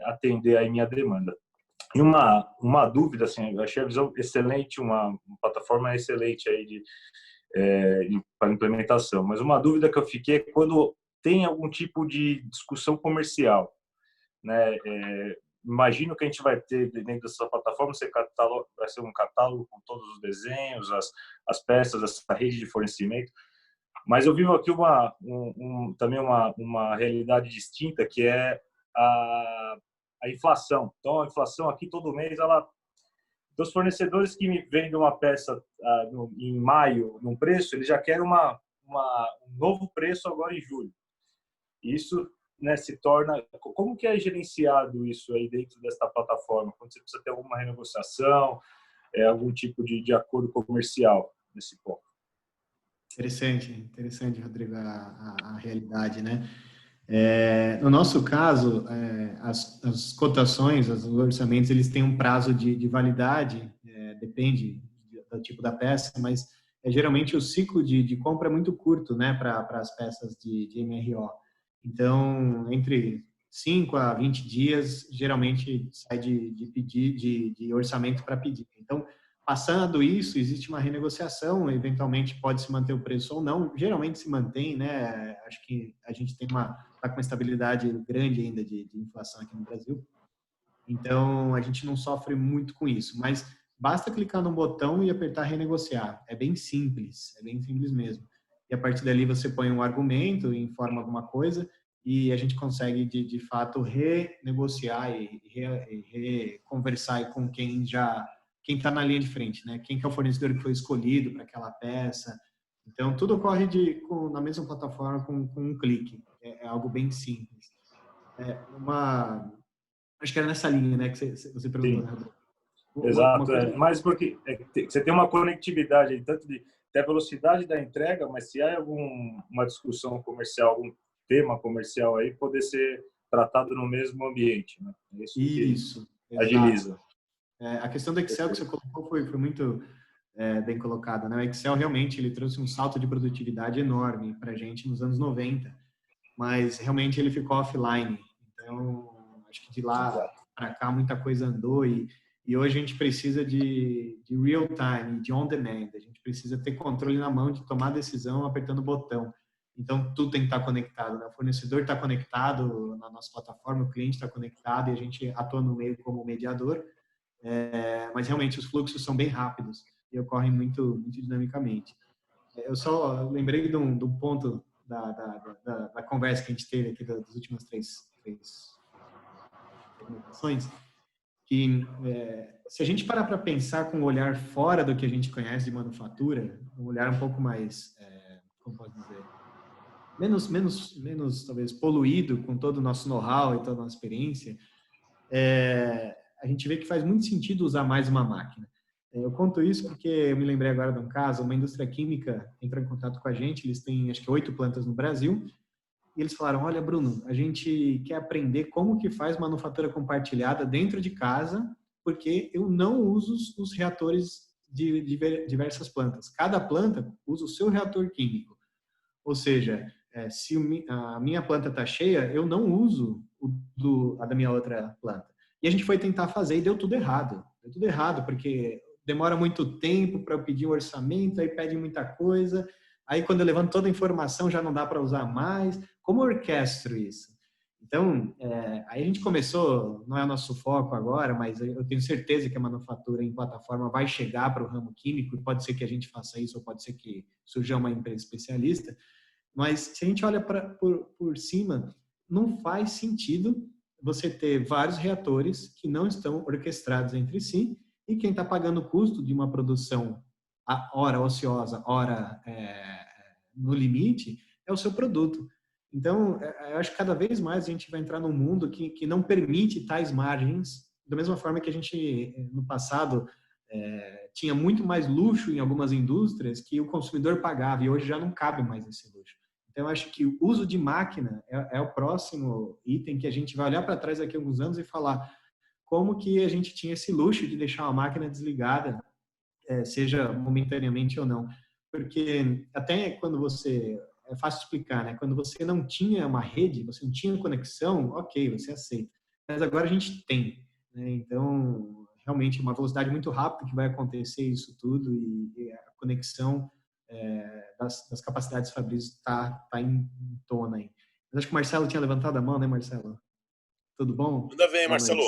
atender a minha demanda. E uma dúvida, assim, eu achei a visão excelente, uma plataforma excelente aí para implementação, mas uma dúvida que eu fiquei é quando tem algum tipo de discussão comercial, né? Imagino que a gente vai ter dentro dessa plataforma, vai ser um catálogo com todos os desenhos, as peças, essa rede de fornecimento. Mas eu vivo aqui também uma realidade distinta, que é a inflação. Então, a inflação aqui todo mês, dos fornecedores que me vendem uma peça em maio num preço, eles já querem um novo preço agora em julho. Isso, né, se torna... Como que é gerenciado isso aí dentro desta plataforma? Quando você precisa ter alguma renegociação, algum tipo de acordo comercial nesse ponto? Interessante, Rodrigo, a realidade, né? No nosso caso, as cotações, os orçamentos, eles têm um prazo de validade, depende do tipo da peça, mas geralmente o ciclo de compra é muito curto, né, para as peças de MRO. Então, entre 5 a 20 dias, geralmente sai de orçamento para pedido. Então, passando isso, existe uma renegociação, eventualmente pode se manter o preço ou não, geralmente se mantém, né? Acho que a gente está com uma estabilidade grande ainda de inflação aqui no Brasil, então a gente não sofre muito com isso, mas basta clicar no botão e apertar renegociar, é bem simples mesmo. E a partir dali você põe um argumento, informa alguma coisa e a gente consegue de fato renegociar e conversar com quem está na linha de frente, né? Quem que é o fornecedor que foi escolhido para aquela peça. Então, tudo ocorre na mesma plataforma com um clique. É algo bem simples. Acho que era nessa linha, né, que você perguntou. Exato, mas porque você tem uma conectividade aí, tanto de até velocidade da entrega, mas se há alguma discussão comercial, algum tema comercial aí, poder ser tratado no mesmo ambiente, né? Isso agiliza. A questão do Excel que você colocou foi muito bem colocada, né? O Excel realmente ele trouxe um salto de produtividade enorme para a gente nos anos 90, mas realmente ele ficou offline. Então, acho que de lá para cá muita coisa andou e hoje a gente precisa de real time, de on demand. A gente precisa ter controle na mão de tomar decisão apertando o botão. Então, tudo tem que estar conectado, né? O fornecedor está conectado na nossa plataforma, o cliente está conectado e a gente atua no meio como mediador. Mas realmente os fluxos são bem rápidos e ocorrem muito dinamicamente. Eu só lembrei de um ponto da conversa que a gente teve aqui das últimas três apresentações, que se a gente parar para pensar com um olhar fora do que a gente conhece de manufatura, um olhar um pouco mais, como posso dizer, menos talvez poluído com todo o nosso know-how e toda a nossa experiência, a gente vê que faz muito sentido usar mais uma máquina. Eu conto isso porque eu me lembrei agora de um caso, uma indústria química entrou em contato com a gente, eles têm acho que 8 plantas no Brasil, e eles falaram, olha Bruno, a gente quer aprender como que faz manufatura compartilhada dentro de casa, porque eu não uso os reatores de diversas plantas. Cada planta usa o seu reator químico. Ou seja, se a minha planta está cheia, eu não uso a da minha outra planta. E a gente foi tentar fazer e deu tudo errado. Deu tudo errado, porque demora muito tempo para eu pedir um orçamento, aí pede muita coisa. Aí quando eu levanto toda a informação já não dá para usar mais. Como eu orquestro isso? Então, aí a gente começou, não é o nosso foco agora, mas eu tenho certeza que a manufatura em plataforma vai chegar para o ramo químico, e pode ser que a gente faça isso, ou pode ser que surja uma empresa especialista. Mas se a gente olha por cima, não faz sentido você ter vários reatores que não estão orquestrados entre si, e quem está pagando o custo de uma produção hora ociosa, hora no limite, é o seu produto. Então, eu acho que cada vez mais a gente vai entrar num mundo que não permite tais margens, da mesma forma que a gente, no passado, tinha muito mais luxo em algumas indústrias que o consumidor pagava, e hoje já não cabe mais esse luxo. Então, eu acho que o uso de máquina é o próximo item que a gente vai olhar para trás daqui a alguns anos e falar como que a gente tinha esse luxo de deixar uma máquina desligada, seja momentaneamente ou não. Porque até quando você... É fácil explicar, né? Quando você não tinha uma rede, você não tinha conexão, ok, você aceita. Mas agora a gente tem, né? Então, realmente, uma velocidade muito rápida que vai acontecer isso tudo e a conexão das capacidades Fabrício está em tona aí. Mas acho que o Marcelo tinha levantado a mão, né, Marcelo? Tudo bom? Tudo bem, Marcelo.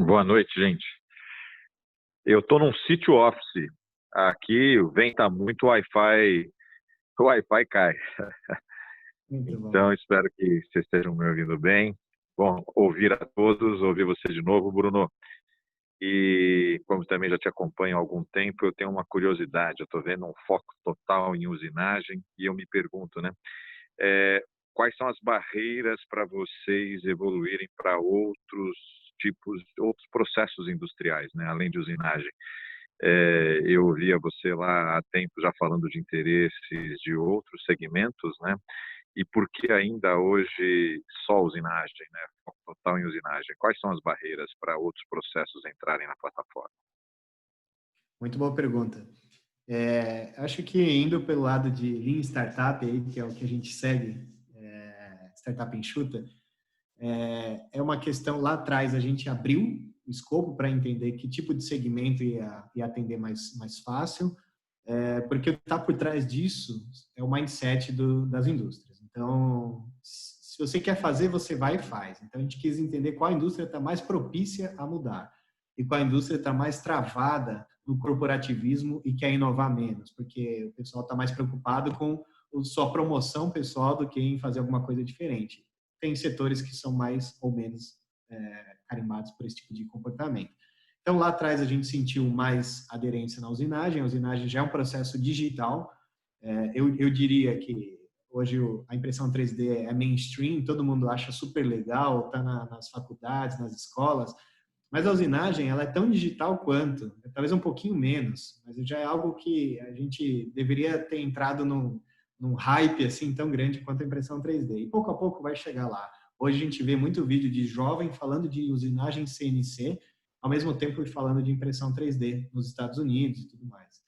Boa noite, gente. Eu estou num sítio office. Aqui o vento está muito, o Wi-Fi cai. Então, espero que vocês estejam me ouvindo bem. Bom, ouvir a todos, ouvir você de novo, Bruno. E como também já te acompanho há algum tempo, eu tenho uma curiosidade. Eu estou vendo um foco total em usinagem e eu me pergunto, né? Quais são as barreiras para vocês evoluírem para outros processos industriais, né? Além de usinagem? Eu ouvia você lá há tempo já falando de interesses de outros segmentos, né? E por que ainda hoje só usinagem, né? Foco total em usinagem. Quais são as barreiras para outros processos entrarem na plataforma? Muito boa pergunta. Acho que indo pelo lado de Lean Startup, aí, que é o que a gente segue, Startup Enxuta, é uma questão, lá atrás a gente abriu o escopo para entender que tipo de segmento ia atender mais fácil, porque o que está por trás disso é o mindset das indústrias. Então, se você quer fazer, você vai e faz. Então, a gente quis entender qual indústria está mais propícia a mudar e qual indústria está mais travada no corporativismo e quer inovar menos, porque o pessoal está mais preocupado com sua promoção pessoal do que em fazer alguma coisa diferente. Tem setores que são mais ou menos carimbados por esse tipo de comportamento. Então, lá atrás, a gente sentiu mais aderência na usinagem. A usinagem já é um processo digital. Eu diria que hoje a impressão 3D é mainstream, todo mundo acha super legal, está nas faculdades, nas escolas, Mas a usinagem, ela é tão digital quanto, talvez um pouquinho menos, mas já é algo que a gente deveria ter entrado num hype assim tão grande quanto a impressão 3D. E pouco a pouco vai chegar lá. Hoje a gente vê muito vídeo de jovem falando de usinagem CNC, ao mesmo tempo falando de impressão 3D nos Estados Unidos e tudo mais.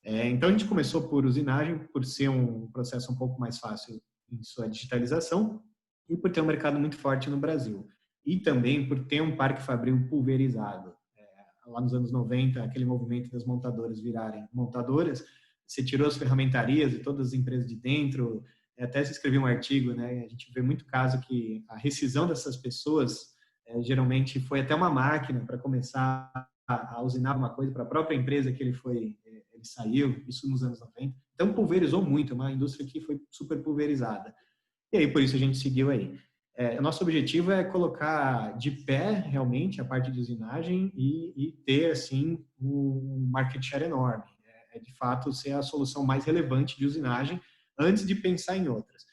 Então a gente começou por usinagem, por ser um processo um pouco mais fácil em sua digitalização e por ter um mercado muito forte no Brasil. E também por ter um parque fabril pulverizado. Lá nos anos 90, aquele movimento das montadoras virarem montadoras, você tirou as ferramentarias e todas as empresas de dentro, até se escreveu um artigo, né? A gente vê muito caso que a rescisão dessas pessoas geralmente foi até uma máquina para começar a usinar uma coisa para a própria empresa que ele saiu, isso nos anos 90. Então pulverizou muito, uma indústria que foi super pulverizada. E aí por isso a gente seguiu aí. Nosso objetivo é colocar de pé realmente a parte de usinagem e ter assim um market share enorme. De fato ser a solução mais relevante de usinagem antes de pensar em outras.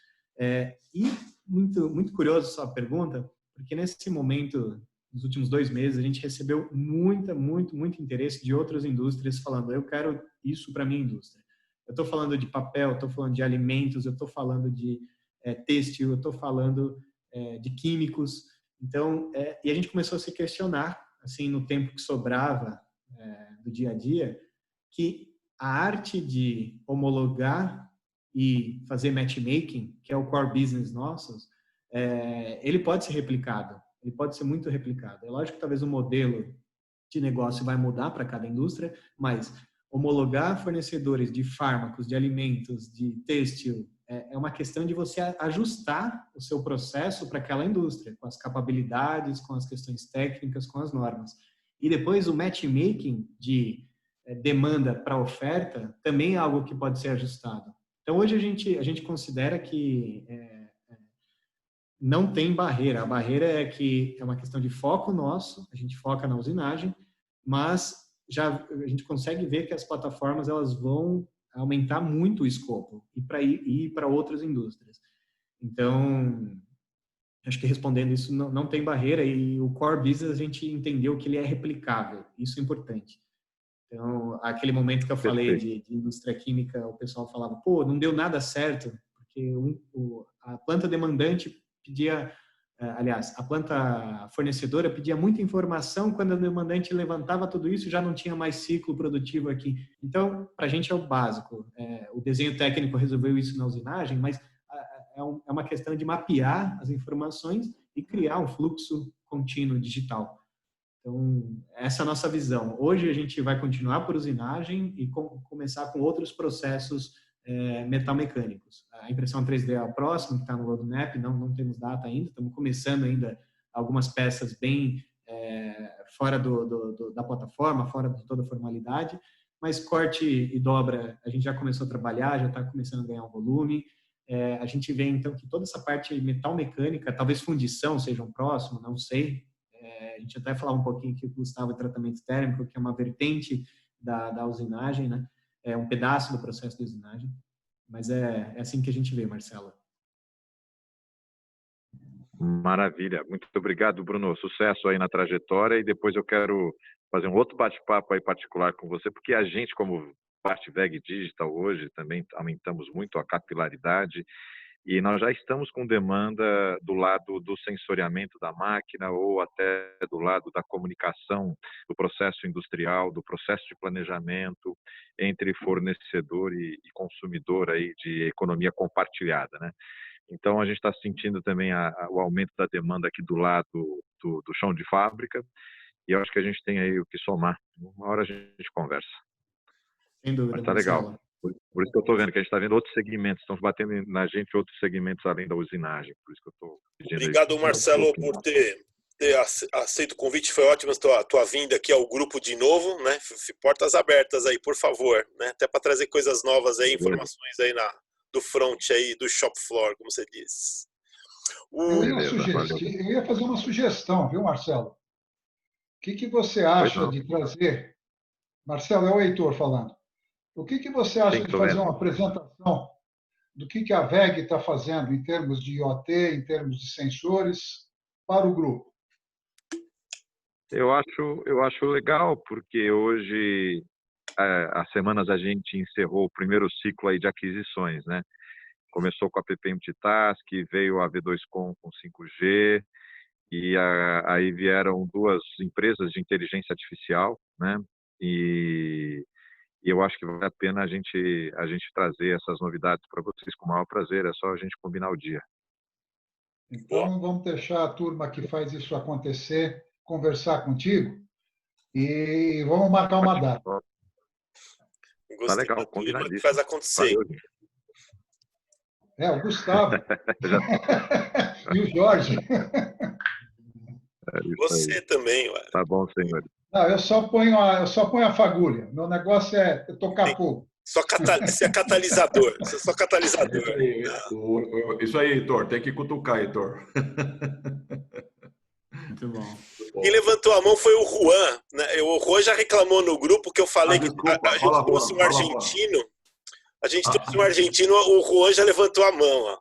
E muito curioso a sua pergunta, porque nesse momento, nos últimos 2 meses, a gente recebeu muito interesse de outras indústrias falando, eu quero isso para minha indústria. Eu estou falando de papel, estou falando de alimentos, eu estou falando de têxtil, eu estou falando de químicos. Então, e a gente começou a se questionar, assim, no tempo que sobrava do dia a dia, que a arte de homologar e fazer matchmaking, que é o core business nossos, ele pode ser replicado, ele pode ser muito replicado. É lógico que talvez o modelo de negócio vai mudar para cada indústria, mas homologar fornecedores de fármacos, de alimentos, de têxtil, é uma questão de você ajustar o seu processo para aquela indústria, com as capacidades, com as questões técnicas, com as normas. E depois o matchmaking de demanda para oferta também é algo que pode ser ajustado. Então, hoje a gente considera que não tem barreira. A barreira é que é uma questão de foco nosso, a gente foca na usinagem, mas já a gente consegue ver que as plataformas elas vão aumentar muito o escopo e para outras indústrias. Então, acho que respondendo isso, não tem barreira e o core business a gente entendeu que ele é replicável. Isso é importante. Então, aquele momento que eu falei de indústria química, o pessoal falava, pô, não deu nada certo, porque a planta demandante pedia, aliás, a planta fornecedora pedia muita informação, quando a demandante levantava tudo isso, já não tinha mais ciclo produtivo aqui. Então, para a gente é o básico. O desenho técnico resolveu isso na usinagem, mas é uma questão de mapear as informações e criar um fluxo contínuo digital. Então, essa é a nossa visão. Hoje a gente vai continuar por usinagem e começar com outros processos metalmecânicos. A impressão 3D é a próxima, que está no roadmap, não temos data ainda, estamos começando ainda algumas peças bem fora da plataforma, fora de toda a formalidade, mas corte e dobra a gente já começou a trabalhar, já está começando a ganhar um volume. A gente vê, então, que toda essa parte metalmecânica, talvez fundição seja um próximo, não sei. A gente até falava um pouquinho aqui do Gustavo, tratamento térmico, que é uma vertente da usinagem, né? É um pedaço do processo de usinagem, mas é assim que a gente vê, Marcelo. Maravilha, muito obrigado, Bruno. Sucesso aí na trajetória e depois eu quero fazer um outro bate-papo aí particular com você, porque a gente, como parte VEG Digital hoje, também aumentamos muito a capilaridade e nós já estamos com demanda do lado do sensoriamento da máquina ou até do lado da comunicação do processo industrial, do processo de planejamento entre fornecedor e consumidor aí de economia compartilhada, né? Então a gente está sentindo também o aumento da demanda aqui do lado do chão de fábrica e eu acho que a gente tem aí o que somar. Uma hora a gente conversa. Sem dúvida, mas tá legal. Por isso que eu estou vendo que a gente está vendo outros segmentos, estão batendo na gente outros segmentos além da usinagem. Por isso que eu estou pedindo. Obrigado, Marcelo, por ter aceito o convite. Foi ótima a tua vinda aqui ao grupo de novo, né? Portas abertas aí, por favor, né? Até para trazer coisas novas aí, informações aí do front aí, do shop floor, como você diz. Eu ia fazer uma sugestão, viu, Marcelo? O que você acha de trazer... Marcelo, é o Heitor falando. O que você acha de fazer uma apresentação do que a VEG está fazendo em termos de IoT, em termos de sensores, para o grupo? Eu acho legal, porque hoje, há semanas, a gente encerrou o primeiro ciclo aí de aquisições, né? Começou com a PP Multitask, veio a V2Com com 5G, e aí vieram 2 empresas de inteligência artificial, né? E eu acho que vale a pena a gente trazer essas novidades para vocês com o maior prazer, é só a gente combinar o dia. Então, vamos deixar a turma que faz isso acontecer conversar contigo e vamos marcar uma data. Tá legal, combinadíssimo. Que faz acontecer. Valeu. O Gustavo. E o Jorge. Você também, ué. Tá bom, senhor. Não, eu só ponho a fagulha. Meu negócio é tocar fogo. Você é catalisador. Você é só catalisador. Isso aí, Heitor. Tem que cutucar, Heitor. Muito bom. Quem levantou a mão foi o Juan. Né? O Juan já reclamou no grupo que eu falei que a gente trouxe um argentino. A gente trouxe um argentino, o Juan já levantou a mão. Ó.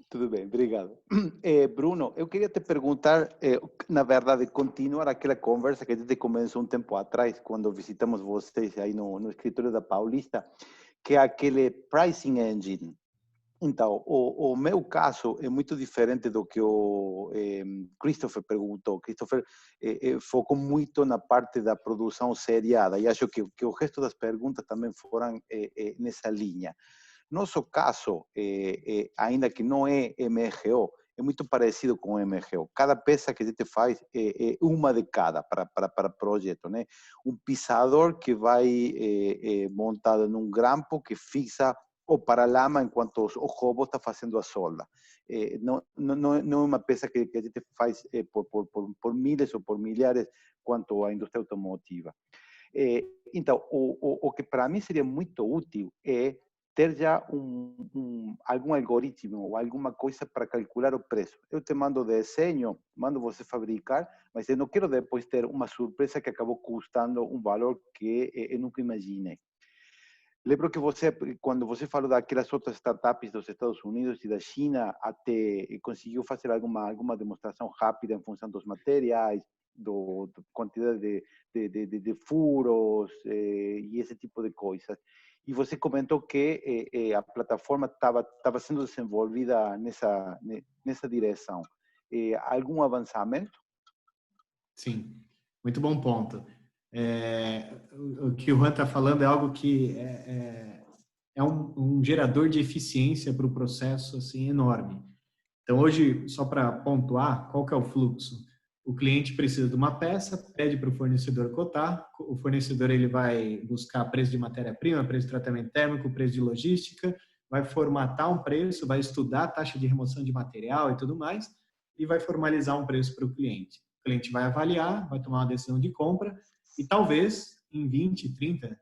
Tudo bem, obrigado. Bruno, eu queria te perguntar, na verdade, continuar aquela conversa que a gente começou um tempo atrás, quando visitamos vocês aí no escritório da Paulista, que é aquele pricing engine. Então, o meu caso é muito diferente do que o Christopher perguntou. Christopher focou muito na parte da produção seriada, e acho que o resto das perguntas também foram nessa linha. Nosso caso, ainda que não é MRO, é muito parecido com o MRO. Cada peça que a gente faz é uma de cada para projeto, né? Um pisador que vai montado num grampo que fixa o paralama enquanto o robô está fazendo a solda. Não é uma peça que a gente faz por milhares ou por milhares quanto a indústria automotiva. Então, o que para mim seria muito útil é ter já algum algoritmo ou alguma coisa para calcular o preço. Eu te mando o desenho, mando você fabricar, mas eu não quero depois ter uma surpresa que acabou custando um valor que eu nunca imaginei. Lembro que quando você falou daquelas outras startups dos Estados Unidos e da China, até conseguiu fazer alguma demonstração rápida em função dos materiais, da quantidade de furos e esse tipo de coisas. E você comentou que a plataforma estava sendo desenvolvida nessa direção. Algum avançamento? Sim, muito bom ponto. O que o Juan está falando é algo que é um gerador de eficiência para o processo assim, enorme. Então, hoje, só para pontuar, qual que é o fluxo? O cliente precisa de uma peça, pede para o fornecedor cotar, o fornecedor ele vai buscar preço de matéria-prima, preço de tratamento térmico, preço de logística, vai formatar um preço, vai estudar a taxa de remoção de material e tudo mais, e vai formalizar um preço para o cliente. O cliente vai avaliar, vai tomar uma decisão de compra, e talvez em 20, 30,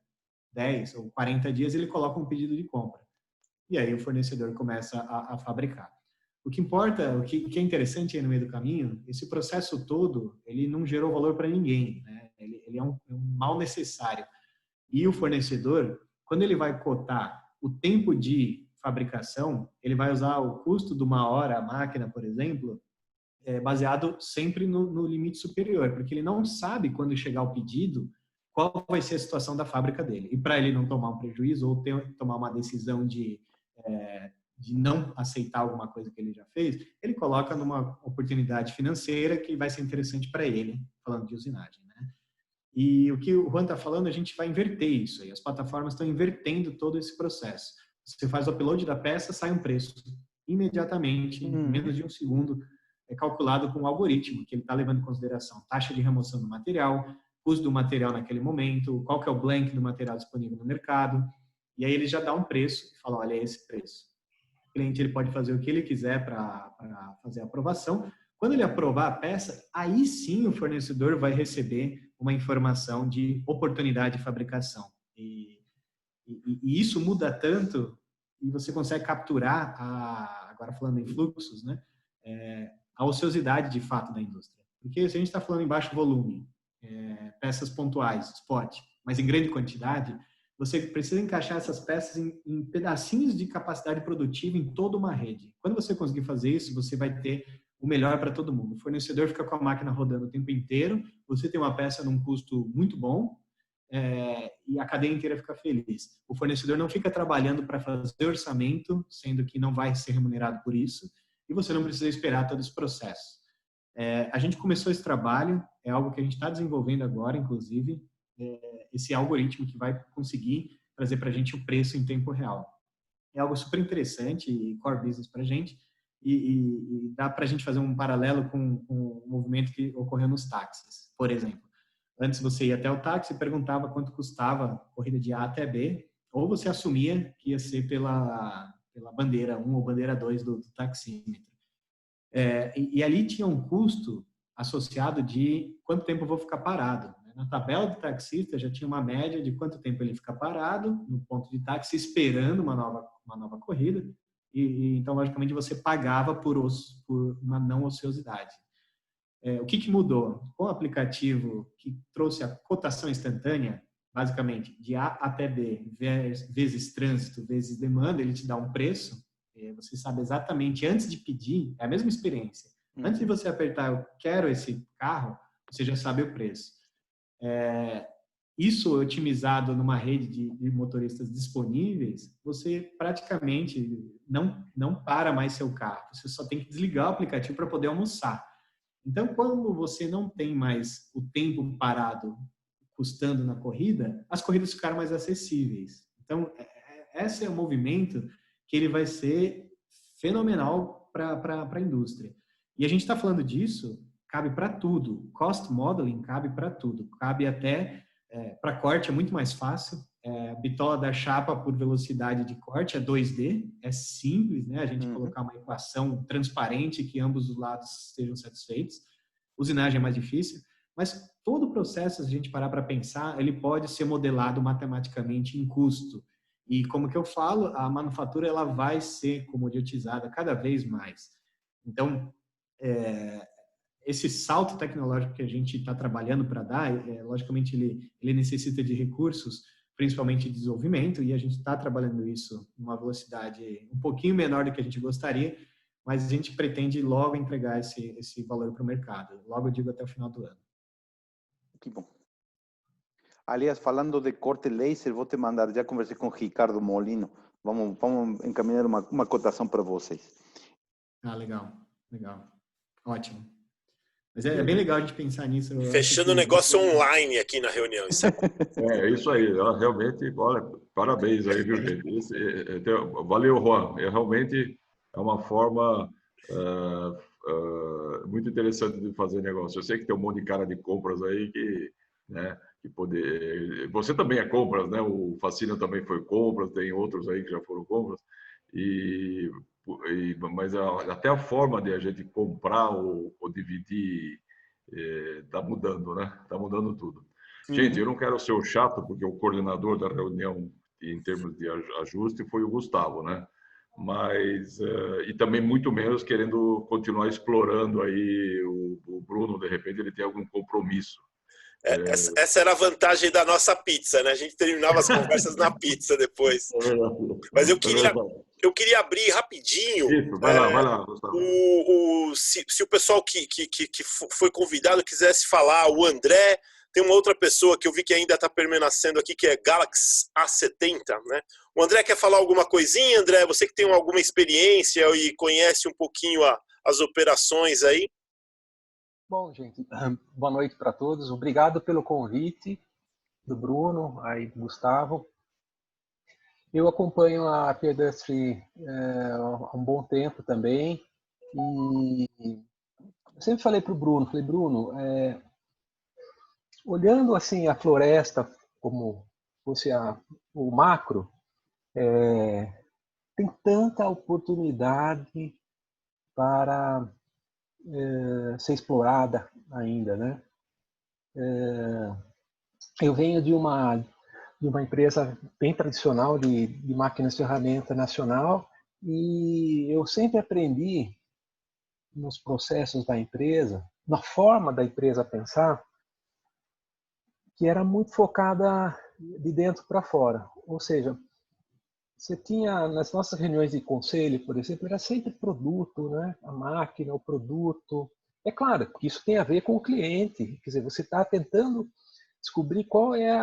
10 ou 40 dias ele coloca um pedido de compra. E aí o fornecedor começa a fabricar. O que importa, o que é interessante aí no meio do caminho, esse processo todo, ele não gerou valor para ninguém, né? Ele é um mal necessário. E o fornecedor, quando ele vai cotar o tempo de fabricação, ele vai usar o custo de uma hora a máquina, por exemplo, baseado sempre no limite superior, porque ele não sabe quando chegar o pedido qual vai ser a situação da fábrica dele. E para ele não tomar um prejuízo ou tomar uma decisão de não aceitar alguma coisa que ele já fez, ele coloca numa oportunidade financeira que vai ser interessante para ele, falando de usinagem, né? E o que o Juan está falando, a gente vai inverter isso aí. As plataformas estão invertendo todo esse processo. Você faz o upload da peça, sai um preço imediatamente, em menos de um segundo, é calculado com um algoritmo que ele está levando em consideração taxa de remoção do material, custo do material naquele momento, qual que é o blank do material disponível no mercado, e aí ele já dá um preço e fala, olha, é esse preço. O cliente ele pode fazer o que ele quiser para fazer a aprovação. Quando ele aprovar a peça, aí sim o fornecedor vai receber uma informação de oportunidade de fabricação. E isso muda tanto e você consegue capturar, agora falando em fluxos, né, a ociosidade de fato da indústria. Porque se a gente está falando em baixo volume, peças pontuais, spot, mas em grande quantidade, você precisa encaixar essas peças em pedacinhos de capacidade produtiva em toda uma rede. Quando você conseguir fazer isso, você vai ter o melhor para todo mundo. O fornecedor fica com a máquina rodando o tempo inteiro, você tem uma peça num custo muito bom, e a cadeia inteira fica feliz. O fornecedor não fica trabalhando para fazer orçamento, sendo que não vai ser remunerado por isso, e você não precisa esperar todo esse processo. A gente começou esse trabalho, é algo que a gente está desenvolvendo agora, inclusive, esse algoritmo que vai conseguir trazer para a gente o preço em tempo real. É algo super interessante e core business para a gente, e dá para a gente fazer um paralelo com o movimento que ocorreu nos táxis, por exemplo. Antes você ia até o táxi e perguntava quanto custava a corrida de A até B, ou você assumia que ia ser pela bandeira 1 ou bandeira 2 do taxímetro. E ali tinha um custo associado de quanto tempo eu vou ficar parado. Na tabela do taxista já tinha uma média de quanto tempo ele fica parado no ponto de táxi esperando uma nova corrida, e então, logicamente, você pagava por uma não ociosidade. O que mudou? Com o aplicativo que trouxe a cotação instantânea, basicamente, de A até B, vezes trânsito, vezes demanda, ele te dá um preço, você sabe exatamente, antes de pedir, é a mesma experiência. Antes de você apertar, eu quero esse carro, você já sabe o preço. Isso otimizado numa rede de motoristas disponíveis, você praticamente não para mais seu carro. Você só tem que desligar o aplicativo para poder almoçar. Então, quando você não tem mais o tempo parado custando na corrida, as corridas ficaram mais acessíveis. Então, esse é o movimento que ele vai ser fenomenal para a indústria. E a gente está falando disso, cabe para tudo. Cost modeling cabe para tudo. Cabe até para corte, é muito mais fácil. Bitola da chapa por velocidade de corte é 2D, é simples, né? A gente colocar uma equação transparente que ambos os lados estejam satisfeitos. Usinagem é mais difícil, mas todo o processo, se a gente parar para pensar, ele pode ser modelado matematicamente em custo. E como que eu falo, a manufatura ela vai ser comoditizada cada vez mais. Então, esse salto tecnológico que a gente está trabalhando para dar, logicamente ele necessita de recursos, principalmente de desenvolvimento, e a gente está trabalhando isso numa velocidade um pouquinho menor do que a gente gostaria, mas a gente pretende logo entregar esse valor para o mercado. Logo, eu digo, até o final do ano. Que bom. Aliás, falando de corte laser, vou te mandar, já conversei com o Ricardo Molino, vamos encaminhar uma cotação para vocês. Legal. Ótimo. Mas é bem legal a gente pensar nisso. Fechando o negócio online aqui na reunião. É isso aí. Realmente, olha, parabéns aí, viu, gente? Valeu, Juan. Realmente é uma forma muito interessante de fazer negócio. Eu sei que tem um monte de cara de compras aí que poder... Você também é compras, né? O Facina também foi compras, tem outros aí que já foram compras. Mas até a forma de a gente comprar ou dividir está mudando, né? Está mudando tudo. Gente, eu não quero ser o chato, porque o coordenador da reunião em termos de ajuste foi o Gustavo, né? Mas e também muito menos querendo continuar explorando aí o Bruno, de repente ele tem algum compromisso. Essa era a vantagem da nossa pizza, né? A gente terminava as conversas na pizza depois. Mas eu queria abrir rapidinho. Isso, vai lá, Gustavo. Se o pessoal que foi convidado quisesse falar, o André, tem uma outra pessoa que eu vi que ainda está permanecendo aqui, que é Galaxy A70, né? O André quer falar alguma coisinha, André? Você que tem alguma experiência e conhece um pouquinho as operações aí? Bom, gente, boa noite para todos. Obrigado pelo convite do Bruno, aí do Gustavo. Eu acompanho a Peer-Industry há um bom tempo também. E eu sempre falei para o Bruno, olhando assim a floresta como fosse o macro, tem tanta oportunidade para ser explorada ainda, né? Eu venho de uma empresa bem tradicional de máquinas de ferramenta nacional e eu sempre aprendi nos processos da empresa, na forma da empresa pensar, que era muito focada de dentro para fora. Ou seja, você tinha, nas nossas reuniões de conselho, por exemplo, era sempre produto, né? A máquina, o produto. É claro, porque isso tem a ver com o cliente. Quer dizer, você está tentando descobrir qual é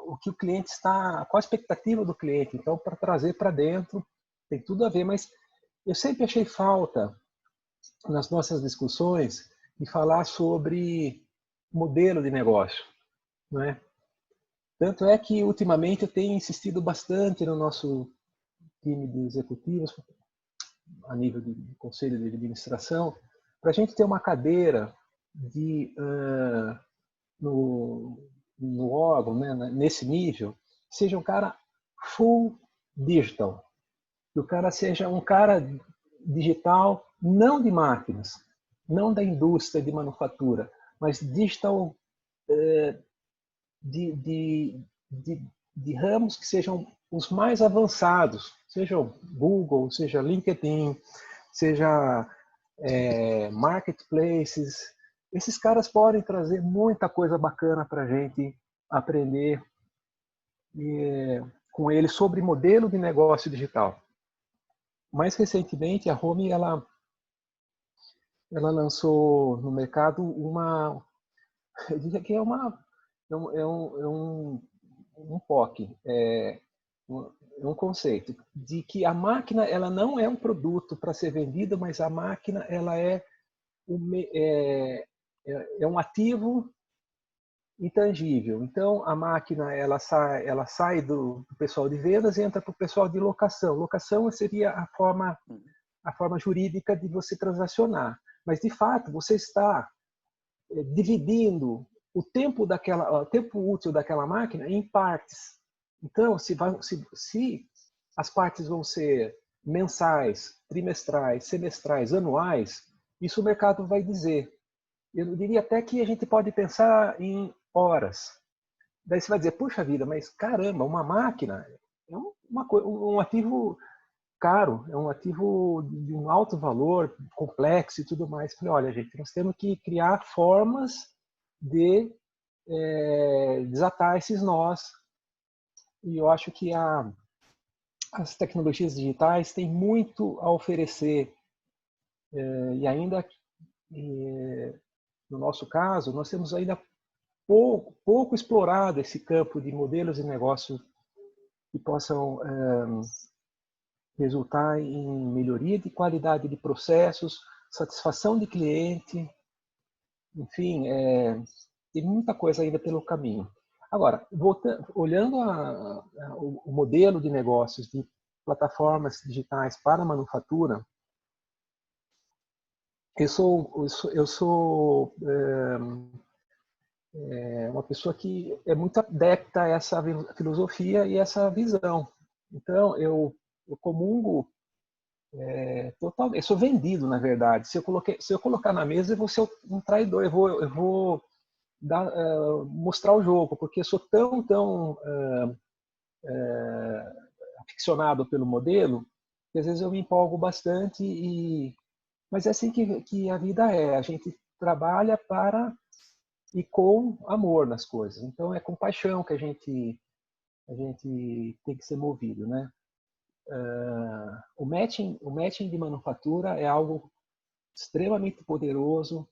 o que o cliente está, qual a expectativa do cliente. Então, para trazer para dentro, tem tudo a ver. Mas eu sempre achei falta, nas nossas discussões, de falar sobre modelo de negócio, não é? Tanto é que, ultimamente, eu tenho insistido bastante no nosso time de executivos, a nível de conselho de administração, para a gente ter uma cadeira no órgão, né, nesse nível, seja um cara full digital. Que o cara seja um cara digital, não de máquinas, não da indústria de manufatura, mas digital de ramos que sejam os mais avançados, seja o Google, seja LinkedIn, seja marketplaces. Esses caras podem trazer muita coisa bacana para a gente aprender com eles sobre modelo de negócio digital. Mais recentemente, a Home ela lançou no mercado eu diria que é um POC, um conceito de que a máquina ela não é um produto para ser vendido, mas a máquina ela é um ativo intangível. Então a máquina ela sai do pessoal de vendas e entra para o pessoal de locação. Locação seria a forma jurídica de você transacionar, mas de fato você está dividindo o tempo útil daquela máquina em partes. Então, se as partes vão ser mensais, trimestrais, semestrais, anuais, isso o mercado vai dizer. Eu diria até que a gente pode pensar em horas. Daí você vai dizer, puxa vida, mas caramba, uma máquina é um ativo caro, é um ativo de um alto valor, complexo e tudo mais. Falei, olha, gente, nós temos que criar formas de desatar esses nós. E eu acho que as tecnologias digitais têm muito a oferecer. E ainda, no nosso caso, nós temos ainda pouco explorado esse campo de modelos de negócio que possam resultar em melhoria de qualidade de processos, satisfação de cliente, enfim, tem muita coisa ainda pelo caminho. Agora, olhando o modelo de negócios de plataformas digitais para a manufatura, eu sou uma pessoa que é muito adepta a essa filosofia e essa visão. Então, eu comungo totalmente. Eu sou vendido, na verdade. Se eu colocar na mesa, eu vou ser um traidor. Eu vou mostrar o jogo, porque eu sou tão aficionado pelo modelo que às vezes eu me empolgo bastante. Mas é assim que a vida é. A gente trabalha para e com amor nas coisas. Então é com paixão que a gente tem que ser movido, né? O matching de manufatura é algo extremamente poderoso.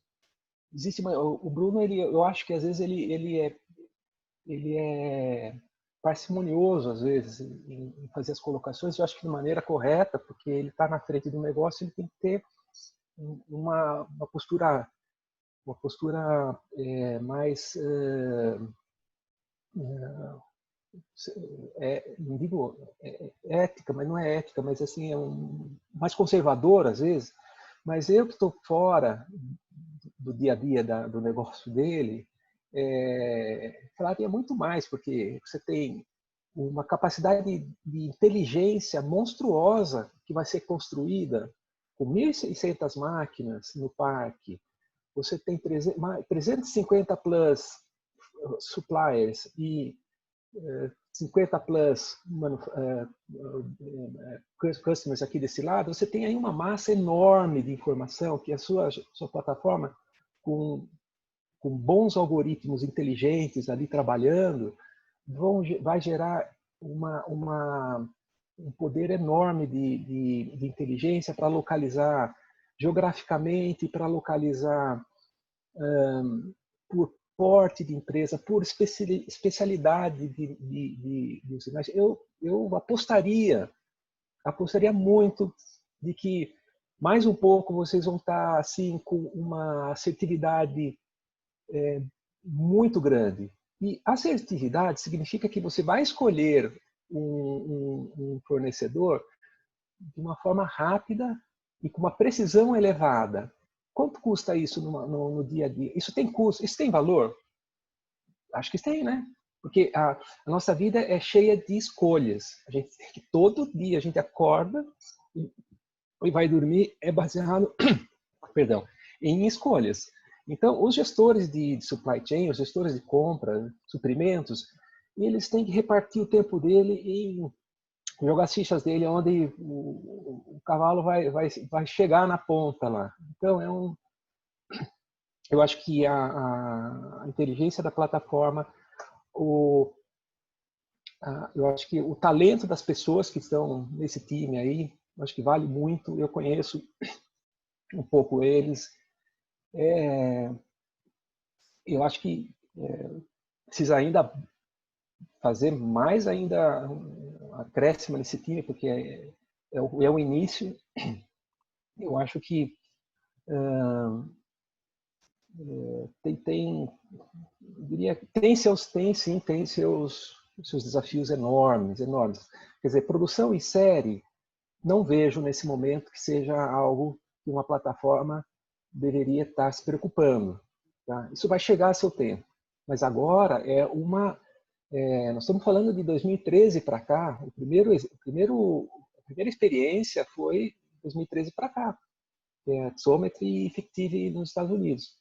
O Bruno, eu acho que às vezes ele é parcimonioso às vezes em fazer as colocações. Eu acho que de maneira correta, porque ele está na frente do negócio, ele tem que ter uma postura mais não digo ética, mas não é ética, mas assim mais conservador às vezes. Mas eu que estou fora do dia a dia do negócio dele, falaria muito mais, porque você tem uma capacidade de inteligência monstruosa que vai ser construída com 1.600 máquinas no parque. Você tem 350 plus suppliers e 50 plus customers aqui desse lado. Você tem aí uma massa enorme de informação que a sua plataforma, com bons algoritmos inteligentes ali trabalhando, vai gerar um poder enorme de inteligência para localizar geograficamente, para localizar por porte de empresa, por especialidade de sinais. Eu apostaria muito de que mais um pouco vocês vão estar assim com uma assertividade muito grande. E assertividade significa que você vai escolher um fornecedor de uma forma rápida e com uma precisão elevada. Quanto custa isso no dia a dia? Isso tem custo? Isso tem valor? Acho que tem, né? Porque a nossa vida é cheia de escolhas. Todo dia a gente acorda e vai dormir é baseado perdão, em escolhas. Então, os gestores de supply chain, os gestores de compra, suprimentos, eles têm que repartir o tempo dele e jogar as fichas dele onde o cavalo vai chegar na ponta lá. Então, eu acho que a inteligência da plataforma, eu acho que o talento das pessoas que estão nesse time aí, eu acho que vale muito. Eu conheço um pouco eles. Eu acho que precisa ainda fazer mais ainda acréscimo nesse time, porque é o início. Eu acho que tem seus desafios enormes. Quer dizer, produção em série, não vejo nesse momento que seja algo que uma plataforma deveria estar se preocupando. Tá? Isso vai chegar a seu tempo. Mas agora nós estamos falando de 2013 para cá. A primeira experiência foi 2013 para cá, que é a Xometry e Fictive nos Estados Unidos.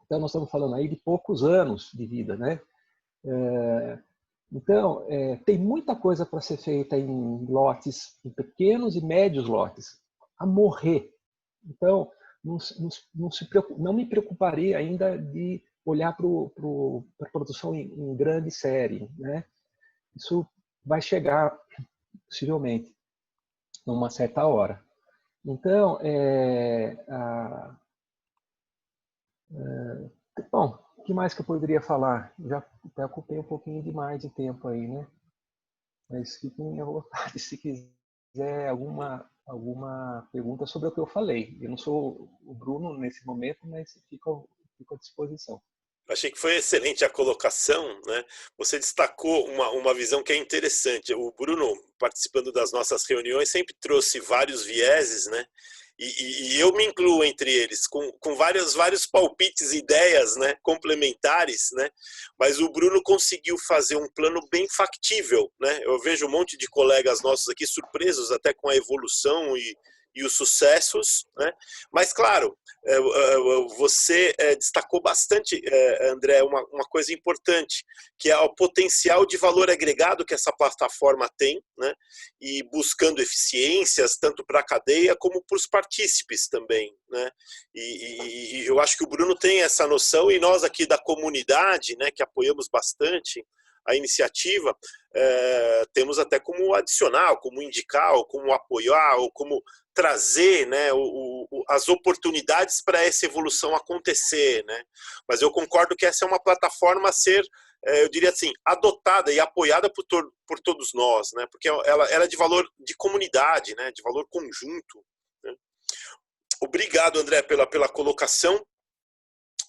Então nós estamos falando aí de poucos anos de vida, né? Então tem muita coisa para ser feita em lotes, em pequenos e médios lotes, a morrer. Então não me preocuparia ainda de olhar para a produção em grande série, né? Isso vai chegar, possivelmente, numa certa hora. Então, bom, o que mais que eu poderia falar? Já ocupei um pouquinho demais de tempo aí, né? Mas fiquem à vontade se quiser alguma pergunta sobre o que eu falei. Eu não sou o Bruno nesse momento, mas fico à disposição. Achei que foi excelente a colocação, né? Você destacou uma visão que é interessante. O Bruno, participando das nossas reuniões, sempre trouxe vários vieses, né? E eu me incluo entre eles, com vários palpites e ideias, né, complementares, né? Mas o Bruno conseguiu fazer um plano bem factível, né? Eu vejo um monte de colegas nossos aqui surpresos até com a evolução e os sucessos, né? Mas, claro, você destacou bastante, André, uma coisa importante, que é o potencial de valor agregado que essa plataforma tem, né? E buscando eficiências, tanto para a cadeia como para os partícipes também, né? E eu acho que o Bruno tem essa noção, e nós aqui da comunidade, né, que apoiamos bastante a iniciativa, temos até como adicionar, ou como indicar, ou como apoiar, ou como trazer, né, as oportunidades para essa evolução acontecer, né? Mas eu concordo que essa é uma plataforma a ser, eu diria assim, adotada e apoiada por todos nós, né? Porque ela é de valor de comunidade, né? De valor conjunto, né? Obrigado, André, pela colocação.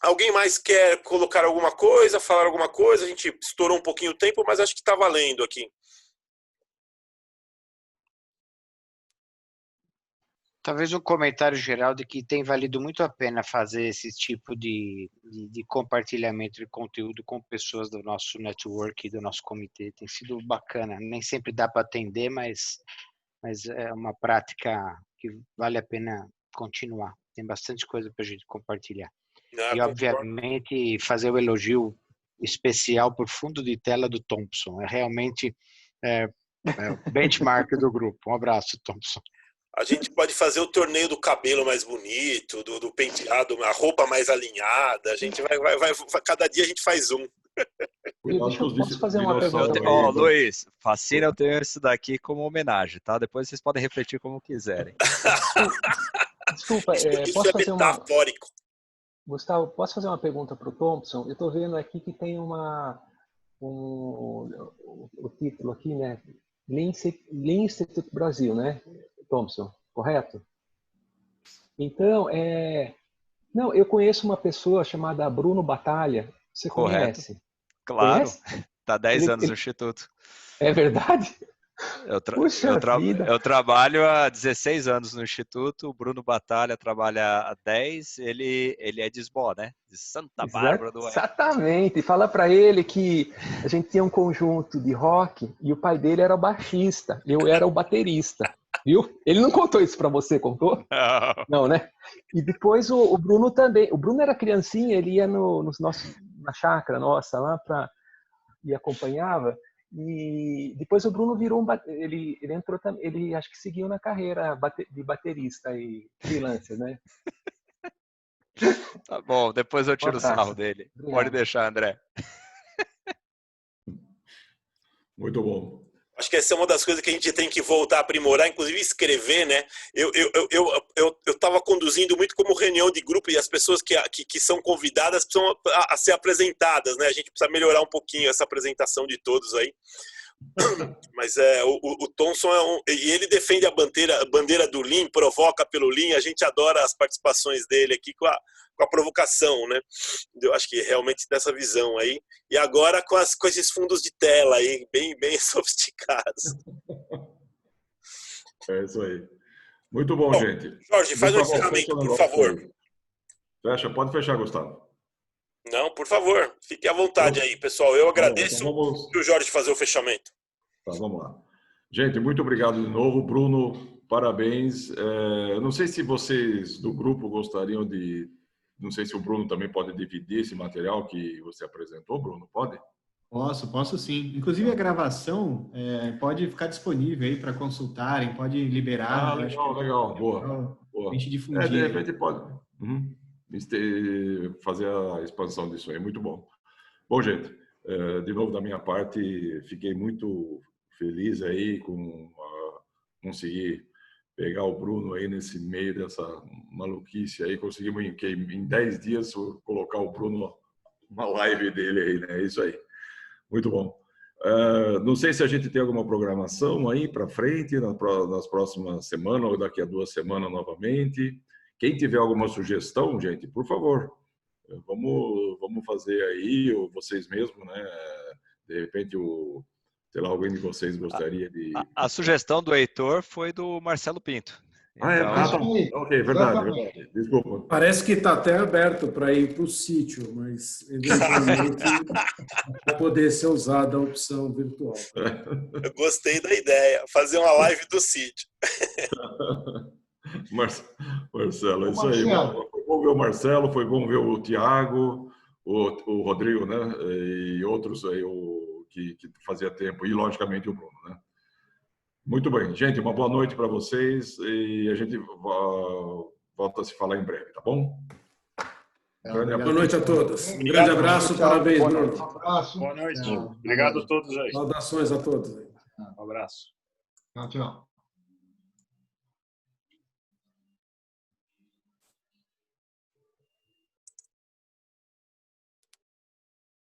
Alguém mais quer colocar alguma coisa, falar alguma coisa? A gente estourou um pouquinho o tempo, mas acho que está valendo aqui. Talvez um comentário geral de que tem valido muito a pena fazer esse tipo de compartilhamento de conteúdo com pessoas do nosso network, do nosso comitê. Tem sido bacana. Nem sempre dá para atender, mas é uma prática que vale a pena continuar. Tem bastante coisa para a gente compartilhar. E, obviamente, fazer o elogio especial por fundo de tela do Thompson. É realmente o benchmark do grupo. Um abraço, Thompson. A gente pode fazer o torneio do cabelo mais bonito, do penteado, a roupa mais alinhada. A gente vai cada dia a gente faz um. Posso fazer uma pergunta? Luiz, fascina, eu tenho isso daqui como homenagem, tá? Depois vocês podem refletir como quiserem. Desculpa, posso fazer metafórico. Gustavo, posso fazer uma pergunta para o Thompson? Eu estou vendo aqui que tem o título aqui, né? Lean Institute Brasil, né, Thompson? Correto? Então, não, eu conheço uma pessoa chamada Bruno Batalha. Você conhece? Claro, está 10 anos no Instituto. É verdade? Eu trabalho há 16 anos no Instituto, o Bruno Batalha trabalha há 10, ele é de Lisboa, né? De Santa Bárbara do Oeste. Exatamente, fala para ele que a gente tinha um conjunto de rock e o pai dele era o baixista, eu era o baterista, viu? Ele não contou isso para você, contou? Não, né? E depois o Bruno também, o Bruno era criancinha, ele ia na chácara nossa lá e acompanhava. E depois o Bruno virou ele entrou também, ele acho que seguiu na carreira de baterista e freelancer, né? Tá bom, depois eu tiro o sarro dele. Obrigado. Pode deixar, André. Muito bom. Acho que essa é uma das coisas que a gente tem que voltar a aprimorar, inclusive escrever, né? Eu estava conduzindo muito como reunião de grupo e as pessoas que são convidadas precisam a ser apresentadas, né? A gente precisa melhorar um pouquinho essa apresentação de todos aí. Mas o Thompson e ele defende a bandeira do Lean, provoca pelo Lean. A gente adora as participações dele aqui com a provocação, né? Eu acho que realmente dessa visão aí. E agora com esses fundos de tela aí, bem sofisticados. É isso aí. Muito bom, gente. Jorge, faz um encerramento, por favor. Fecha, pode fechar, Gustavo. Não, por favor, fique à vontade aí, pessoal. Eu agradeço o Jorge fazer o fechamento. Tá, vamos lá. Gente, muito obrigado de novo. Bruno, parabéns. Eu não sei se vocês do grupo gostariam de... Não sei se o Bruno também pode dividir esse material que você apresentou, Bruno, pode? Posso sim. Inclusive a gravação pode ficar disponível aí para consultarem, pode liberar. Legal. Boa. A gente difundir. De repente pode. Fazer a expansão disso aí, muito bom. Bom, gente, de novo da minha parte, fiquei muito feliz aí com conseguir pegar o Bruno aí nesse meio dessa maluquice aí, conseguimos em 10 dias colocar o Bruno uma live dele aí, né? É isso aí. Muito bom. Não sei se a gente tem alguma programação aí para frente, nas próximas semanas ou daqui a 2 semanas novamente. Quem tiver alguma sugestão, gente, por favor, vamos fazer aí, ou vocês mesmos, né? De repente, sei lá, alguém de vocês gostaria de... A sugestão do Heitor foi do Marcelo Pinto. Ok, verdade. Desculpa. Parece que está até aberto para ir para o sítio, mas eventualmente vai poder ser usada a opção virtual. Eu gostei da ideia, fazer uma live do sítio. Marcelo, isso aí. Foi bom ver o Marcelo, foi bom ver o Tiago, o Rodrigo, né? E outros aí que fazia tempo, e logicamente o Bruno, né? Muito bem, gente, uma boa noite para vocês e a gente volta a se falar em breve, tá bom? Boa noite a todos. Um grande abraço, parabéns, Bruno. Um abraço. Boa noite. Obrigado a todos aí. Saudações a todos. Um abraço. Tchau.